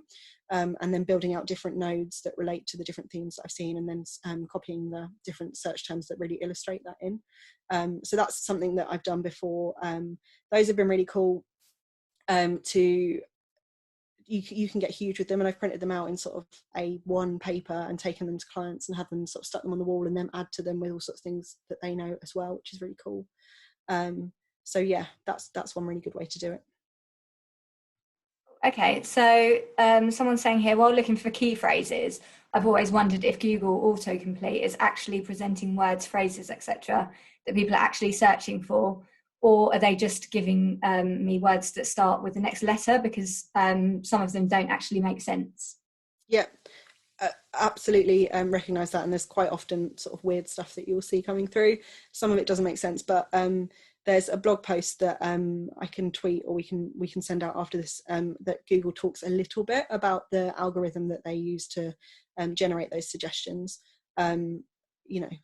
and then building out different nodes that relate to the different themes that I've seen, and then copying the different search terms that really illustrate that in. So that's something that I've done before. Those have been really cool. You can get huge with them, and I've printed them out in sort of A1 paper and taken them to clients and have them sort of stuck them on the wall and then add to them with all sorts of things that they know as well, which is really cool. So yeah, that's one really good way to do it. Okay, so someone's saying here, while looking for key phrases, I've always wondered if Google autocomplete is actually presenting words, phrases, etc. that people are actually searching for, or are they just giving me words that start with the next letter, because some of them don't actually make sense? Yeah, absolutely recognise that, and there's quite often sort of weird stuff that you'll see coming through. Some of it doesn't make sense, but there's a blog post that I can tweet, or we can send out after this, that Google talks a little bit about the algorithm that they use to generate those suggestions.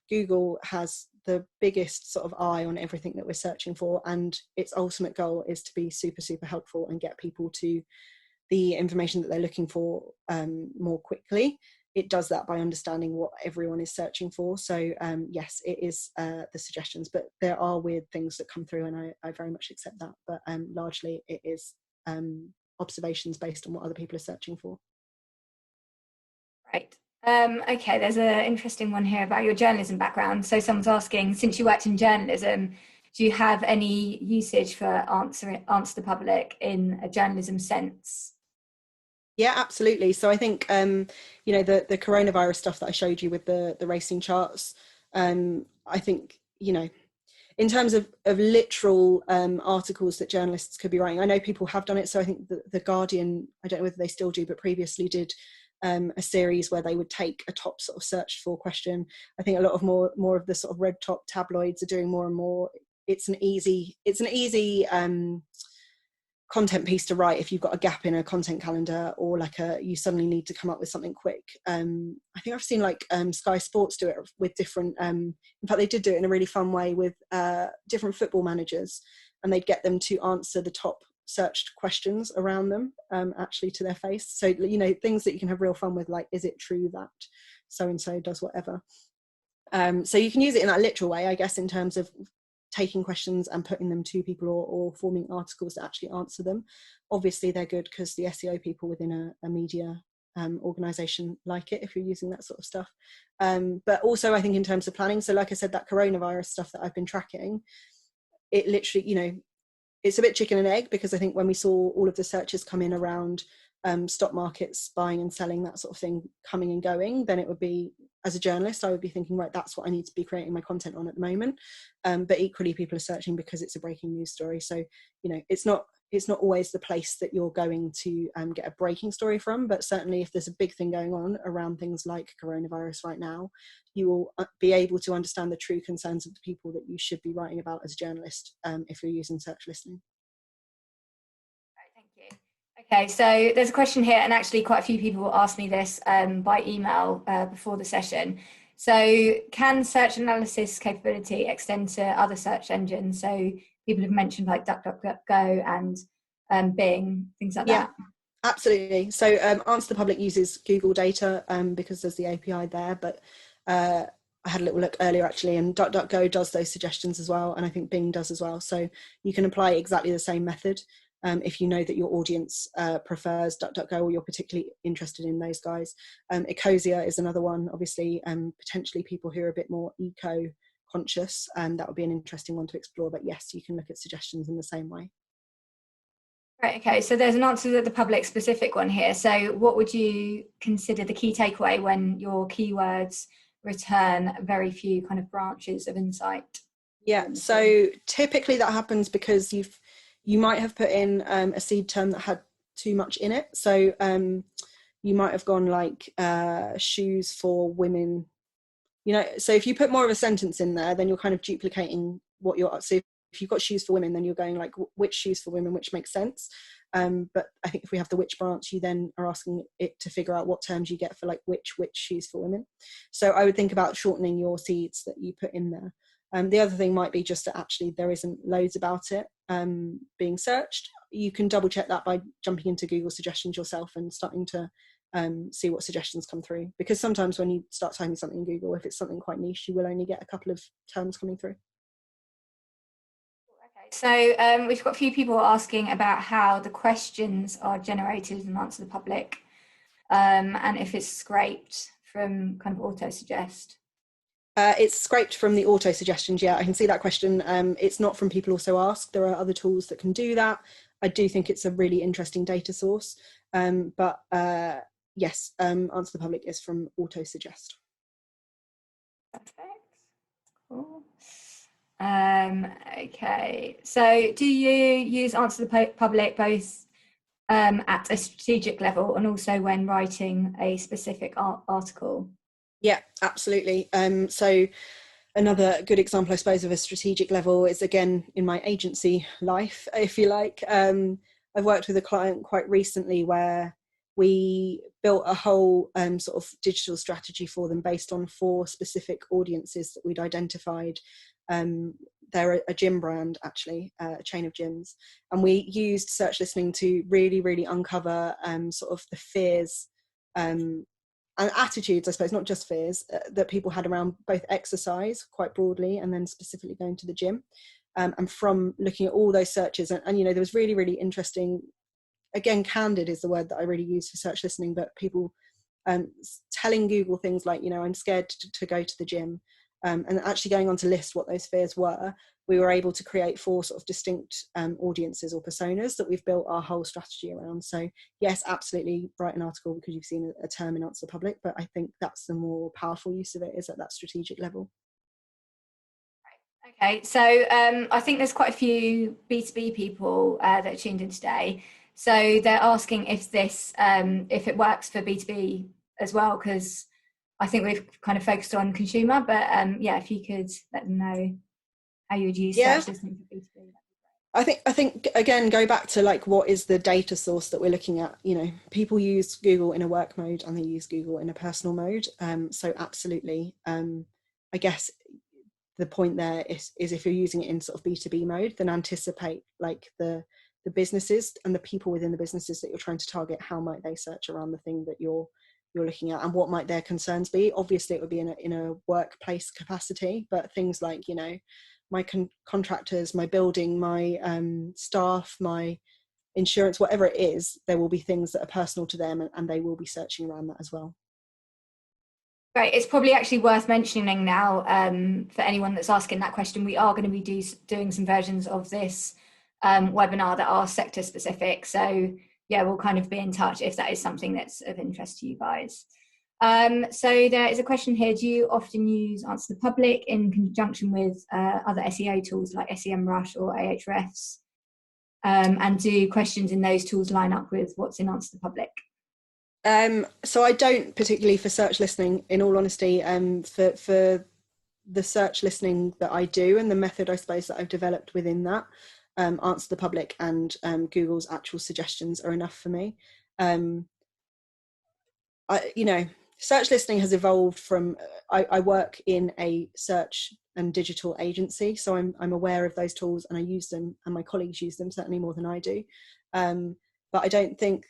Google has the biggest sort of eye on everything that we're searching for, and its ultimate goal is to be super, super helpful and get people to the information that they're looking for more quickly. It does that by understanding what everyone is searching for. So yes, it is the suggestions, but there are weird things that come through, and I very much accept that. But largely it is observations based on what other people are searching for. Right. Okay, there's an interesting one here about your journalism background. So someone's asking, since you worked in journalism, do you have any usage for Answer the Public in a journalism sense? Yeah, absolutely. So I think the coronavirus stuff that I showed you with the racing charts, I think in terms of literal articles that journalists could be writing, I know people have done it. So I think the Guardian, I don't know whether they still do, but previously did a series where they would take a top sort of searched for question. I think a lot of more of the sort of red top tabloids are doing more and more. It's an easy content piece to write if you've got a gap in a content calendar, or you suddenly need to come up with something quick. I think I've seen Sky Sports do it with different, in fact they did do it in a really fun way with different football managers, and they'd get them to answer the top searched questions around them actually to their face. So things that you can have real fun with, like, is it true that so and so does whatever? So you can use it in that literal way, I guess, in terms of taking questions and putting them to people, or forming articles that actually answer them. Obviously they're good because the SEO people within a media organization like it if you're using that sort of stuff, but also I think in terms of planning, so like I said, that coronavirus stuff that I've been tracking, it literally, it's a bit chicken and egg, because I think when we saw all of the searches come in around stock markets, buying and selling, that sort of thing, coming and going, then it would be, as a journalist, I would be thinking, right, that's what I need to be creating my content on at the moment. But equally, people are searching because it's a breaking news story. So, it's not always the place that you're going to get a breaking story from, but certainly if there's a big thing going on around things like coronavirus right now, you will be able to understand the true concerns of the people that you should be writing about as a journalist if you're using search listening. Thank you. Okay, so there's a question here, and actually quite a few people asked me this by email before the session. So can search analysis capability extend to other search engines? So people have mentioned like DuckDuckGo and Bing, things like that. Absolutely. So Answer the Public uses Google data because there's the API there, but I had a little look earlier actually, and DuckDuckGo does those suggestions as well, and I think Bing does as well. So you can apply exactly the same method. if you know that your audience prefers DuckDuckGo or you're particularly interested in those guys. Ecosia is another one, obviously, potentially people who are a bit more eco-conscious, and that would be an interesting one to explore. But yes, you can look at suggestions in the same way. Right, okay, so there's an Answer to the Public specific one here. So what would you consider the key takeaway when your keywords return very few kind of branches of insight? Yeah, so typically that happens because you might have put in a seed term that had too much in it. So you might have gone like shoes for women, you know. So if you put more of a sentence in there, then you're kind of duplicating what you're, so if you've got shoes for women, then you're going like which shoes for women, which makes sense. But I think if we have the which branch, you then are asking it to figure out what terms you get for like which shoes for women. So I would think about shortening your seeds that you put in there. The other thing might be just that actually there isn't loads about it being searched. You can double check that by jumping into Google suggestions yourself and starting to see what suggestions come through, because sometimes when you start typing something in Google, if it's something quite niche, you will only get a couple of terms coming through. Okay, so we've got a few people asking about how the questions are generated in Answer the Public, and if it's scraped from kind of auto-suggest. It's scraped from the auto suggestions. Yeah, I can see that question. It's not from People Also Ask. There are other tools that can do that. I do think it's a really interesting data source. But yes, Answer the Public is from auto suggest. Perfect. Cool. Okay, so do you use Answer the Public both at a strategic level and also when writing a specific article? Yeah, absolutely. So another good example, I suppose, of a strategic level is, again, in my agency life, if you like. I've worked with a client quite recently where we built a whole sort of digital strategy for them based on 4 specific audiences that we'd identified. They're a gym brand, actually, a chain of gyms. And we used search listening to really, really uncover sort of the fears and attitudes, I suppose, not just fears, that people had around both exercise quite broadly and then specifically going to the gym. And from looking at all those searches, and you know, there was really, really interesting, again, candid is the word that I really use for search listening, but people telling Google things like, you know, I'm scared to go to the gym, and actually going on to list what those fears were. We were able to create 4 sort of distinct audiences or personas that we've built our whole strategy around. So yes, absolutely, write an article because you've seen a term in Answer the Public, but I think that's the more powerful use of it, is at that strategic level. Okay, so I think there's quite a few B2B people that are tuned in today. So they're asking if this, if it works for B2B as well, because I think we've kind of focused on consumer, but yeah, if you could let them know how you would use search listening for B2B. I think again, go back to like, what is the data source that we're looking at? You know, people use Google in a work mode and they use Google in a personal mode. So absolutely, I guess the point there is if you're using it in sort of B2B mode, then anticipate like the businesses and the people within the businesses that you're trying to target. How might they search around the thing that you're looking at, and what might their concerns be? Obviously, it would be in a workplace capacity, but things like, you know, my contractors, my building, my staff, my insurance, whatever it is, there will be things that are personal to them, and they will be searching around that as well. Great. It's probably actually worth mentioning now, for anyone that's asking that question, we are going to be doing some versions of this webinar that are sector specific. So yeah, we'll kind of be in touch if that is something that's of interest to you guys. So there is a question here: do you often use Answer the Public in conjunction with other SEO tools like SEMrush or Ahrefs? And do questions in those tools line up with what's in Answer the Public? So I don't particularly for search listening, in all honesty. For the search listening that I do and the method, I suppose, that I've developed within that, Answer the Public and Google's actual suggestions are enough for me. You know, search listening has evolved from, I work in a search and digital agency, so I'm aware of those tools and I use them, and my colleagues use them certainly more than I do. But I don't think,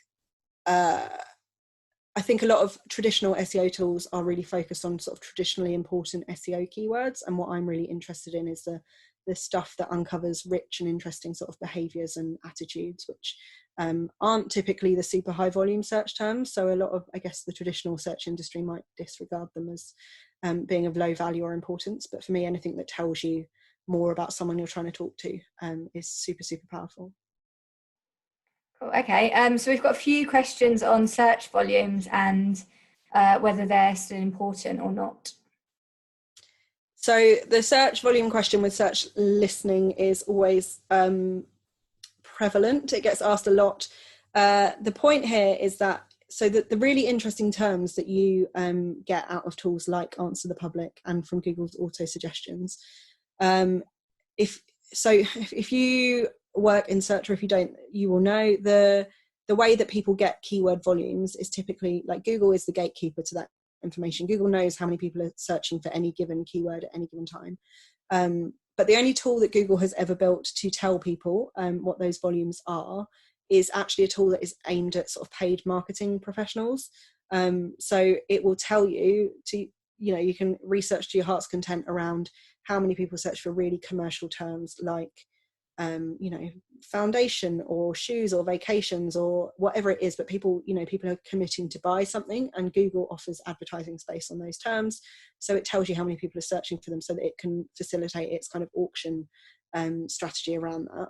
I think a lot of traditional SEO tools are really focused on sort of traditionally important SEO keywords, and what I'm really interested in is the the stuff that uncovers rich and interesting sort of behaviours and attitudes, which aren't typically the super high volume search terms. So a lot of, I guess, the traditional search industry might disregard them as being of low value or importance. But for me, anything that tells you more about someone you're trying to talk to is super, super powerful. Cool. Okay, so we've got a few questions on search volumes and whether they're still important or not. So the search volume question with search listening is always prevalent. It gets asked a lot. The point here is that, so that the really interesting terms that you get out of tools like Answer the Public and from Google's auto suggestions, if you work in search, or if you don't, you will know the way that people get keyword volumes is typically, like, Google is the gatekeeper to that information. Google knows how many people are searching for any given keyword at any given time. But the only tool that Google has ever built to tell people what those volumes are is actually a tool that is aimed at sort of paid marketing professionals. So it will tell you to, you can research to your heart's content around how many people search for really commercial terms like, foundation or shoes or vacations or whatever it is, but people are committing to buy something, and Google offers advertising space on those terms. So it tells you how many people are searching for them so that it can facilitate its kind of auction strategy around that.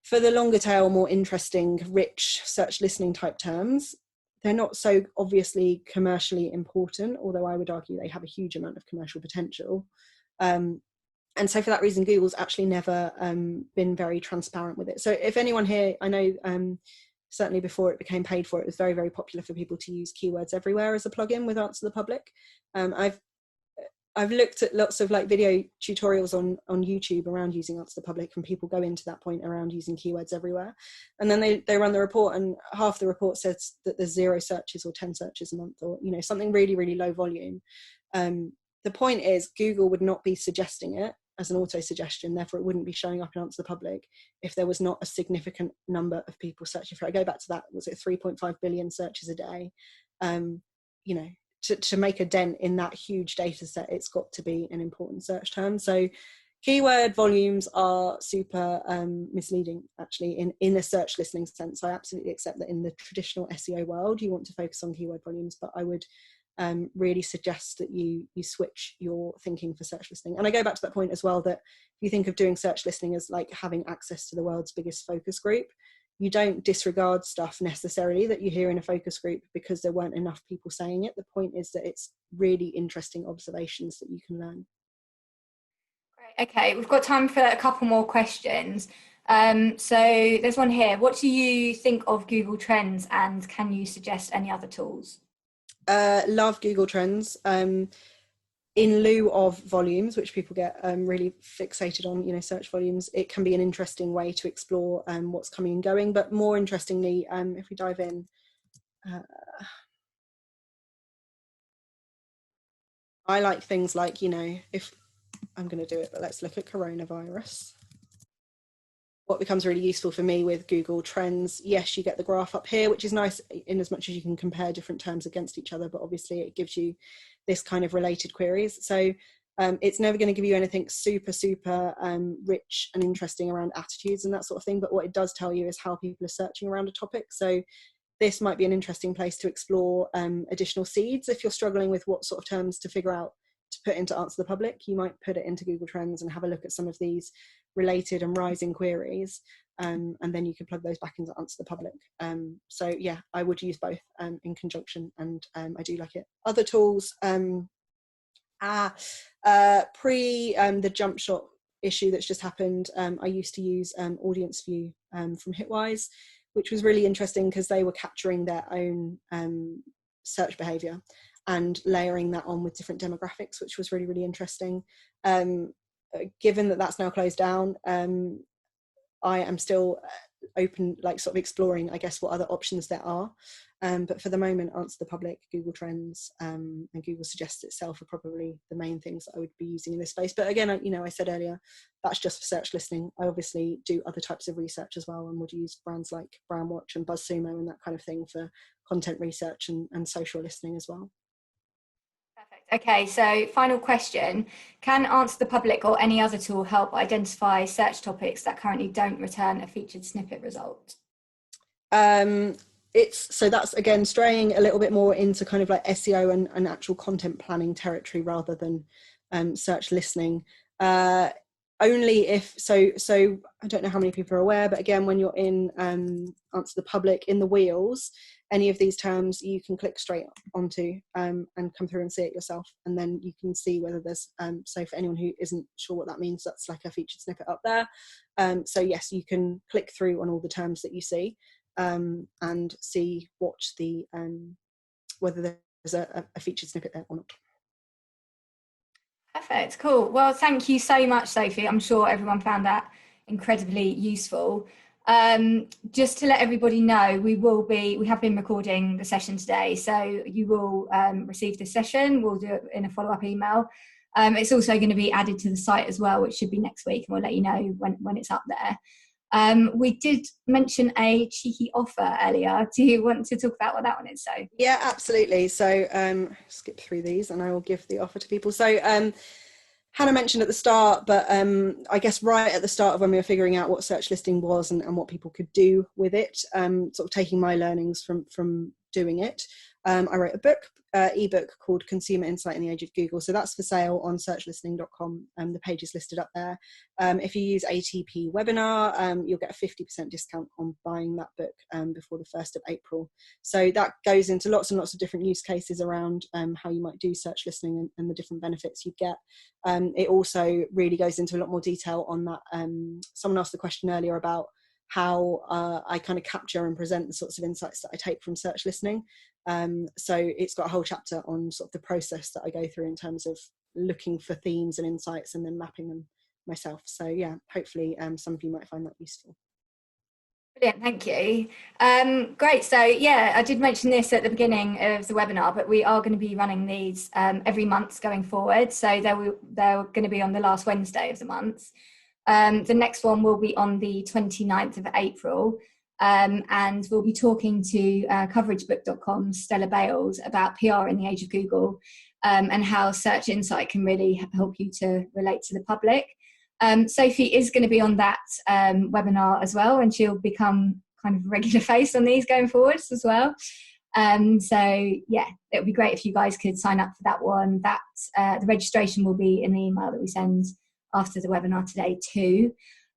For the longer tail, more interesting, rich search listening type terms, they're not so obviously commercially important, although I would argue they have a huge amount of commercial potential. And so for that reason, Google's actually never been very transparent with it. So if anyone here, I know certainly before it became paid for, it was very, very popular for people to use Keywords Everywhere as a plugin with Answer the Public. I've looked at lots of like video tutorials on YouTube around using Answer the Public, and people go into that point around using Keywords Everywhere. And then they run the report, and half the report says that there's 0 searches or 10 searches a month, or something really, really low volume. The point is, Google would not be suggesting it as an auto suggestion, therefore it wouldn't be showing up in Answer the Public if there was not a significant number of people searching for it. I go back to that, was it 3.5 billion searches a day? To make a dent in that huge data set, it's got to be an important search term. So keyword volumes are super misleading, actually, in a search listening sense. I absolutely accept that in the traditional SEO world, you want to focus on keyword volumes, but I would really suggest that you switch your thinking for search listening. And I go back to that point as well, that if you think of doing search listening as like having access to the world's biggest focus group, you don't disregard stuff necessarily that you hear in a focus group because there weren't enough people saying it. The point is that it's really interesting observations that you can learn. Great. Okay, we've got time for a couple more questions. So there's one here. What do you think of Google Trends, and can you suggest any other tools? Love Google Trends. In lieu of volumes, which people get really fixated on, search volumes, it can be an interesting way to explore what's coming and going. But more interestingly, if we dive in, I like things like, if I'm going to do it, but let's look at coronavirus. What becomes really useful for me with Google Trends, yes, you get the graph up here, which is nice in as much as you can compare different terms against each other, but obviously it gives you this kind of related queries. So it's never going to give you anything super, super rich and interesting around attitudes and that sort of thing, but what it does tell you is how people are searching around a topic. So this might be an interesting place to explore additional seeds. If you're struggling with what sort of terms to figure out to put into Answer the Public, you might put it into Google Trends and have a look at some of these related and rising queries, and then you can plug those back into Answer the Public. So yeah, I would use both in conjunction, and I do like it. Other tools, pre the jump shot issue that's just happened, I used to use Audience View from Hitwise, which was really interesting because they were capturing their own search behavior and layering that on with different demographics, which was really, really interesting. Given that that's now closed down, I am still open, like sort of exploring, I guess, what other options there are. But for the moment, Answer the Public, Google Trends, and Google Suggests itself are probably the main things that I would be using in this space. But again, I said earlier, that's just for search listening. I obviously do other types of research as well, and would use brands like Brandwatch and BuzzSumo and that kind of thing for content research and social listening as well. Perfect. Okay, so final question. Can Answer the Public or any other tool help identify search topics that currently don't return a featured snippet result? So that's again straying a little bit more into kind of like SEO and actual content planning territory rather than search listening. Only if so I don't know how many people are aware, but again, when you're in Answer the Public in the wheels, any of these terms you can click straight onto and come through and see it yourself, and then you can see whether there's so for anyone who isn't sure what that means, that's like a featured snippet up there. So yes, you can click through on all the terms that you see and see watch the whether there's a featured snippet there or not. Perfect, cool. Well, thank you so much, Sophie. I'm sure everyone found that incredibly useful. Just to let everybody know, we have been recording the session today, so you will receive this session. We'll do it in a follow-up email. It's also going to be added to the site as well, which should be next week, and we'll let you know when it's up there. We did mention a cheeky offer earlier. Do you want to talk about what that one is? So yeah, absolutely. So skip through these and I will give the offer to people. So Hannah mentioned at the start, but I guess right at the start of when we were figuring out what search listing was and what people could do with it, sort of taking my learnings from doing it, I wrote a book, ebook called Consumer Insight in the Age of Google. So that's for sale on searchlistening.com. The page is listed up there. If you use ATP webinar, you'll get a 50% discount on buying that book before the 1st of April. So that goes into lots and lots of different use cases around how you might do search listening and the different benefits you get. It also really goes into a lot more detail on that. Someone asked the question earlier about how I kind of capture and present the sorts of insights that I take from search listening. So it's got a whole chapter on sort of the process that I go through in terms of looking for themes and insights and then mapping them myself. So yeah, hopefully some of you might find that useful. brilliant, thank you. Great, so yeah, I did mention this at the beginning of the webinar, but we are going to be running these every month going forward. So they're going to be on the last Wednesday of the month. The next one will be on the 29th of April. And we'll be talking to coveragebook.com's Stella Bales about PR in the age of Google and how Search Insight can really help you to relate to the public. Sophie is going to be on that webinar as well, and she'll become kind of a regular face on these going forwards as well. So yeah, it would be great if you guys could sign up for that one. The registration will be in the email that we send after the webinar today too.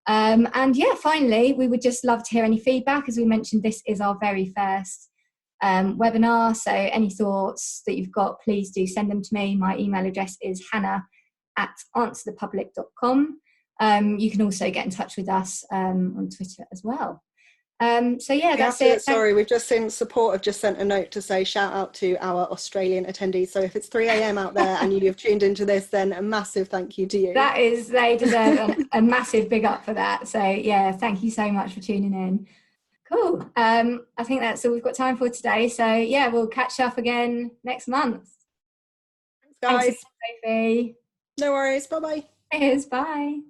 And yeah, finally, we would just love to hear any feedback. As we mentioned, this is our very first webinar. So any thoughts that you've got, please do send them to me. My email address is hannah@answerthepublic.com. You can also get in touch with us on Twitter as well. So yeah, that's it. Sorry, we've just seen Support have just sent a note to say shout out to our Australian attendees. So if it's 3 a.m. out there and you have tuned into this, then a massive thank you to you. They deserve a massive big up for that. So yeah, thank you so much for tuning in. Cool. I think that's all we've got time for today. So yeah, we'll catch up again next month. Thanks, guys. Thanks, Sophie. No worries. Bye-bye. Cheers. Bye.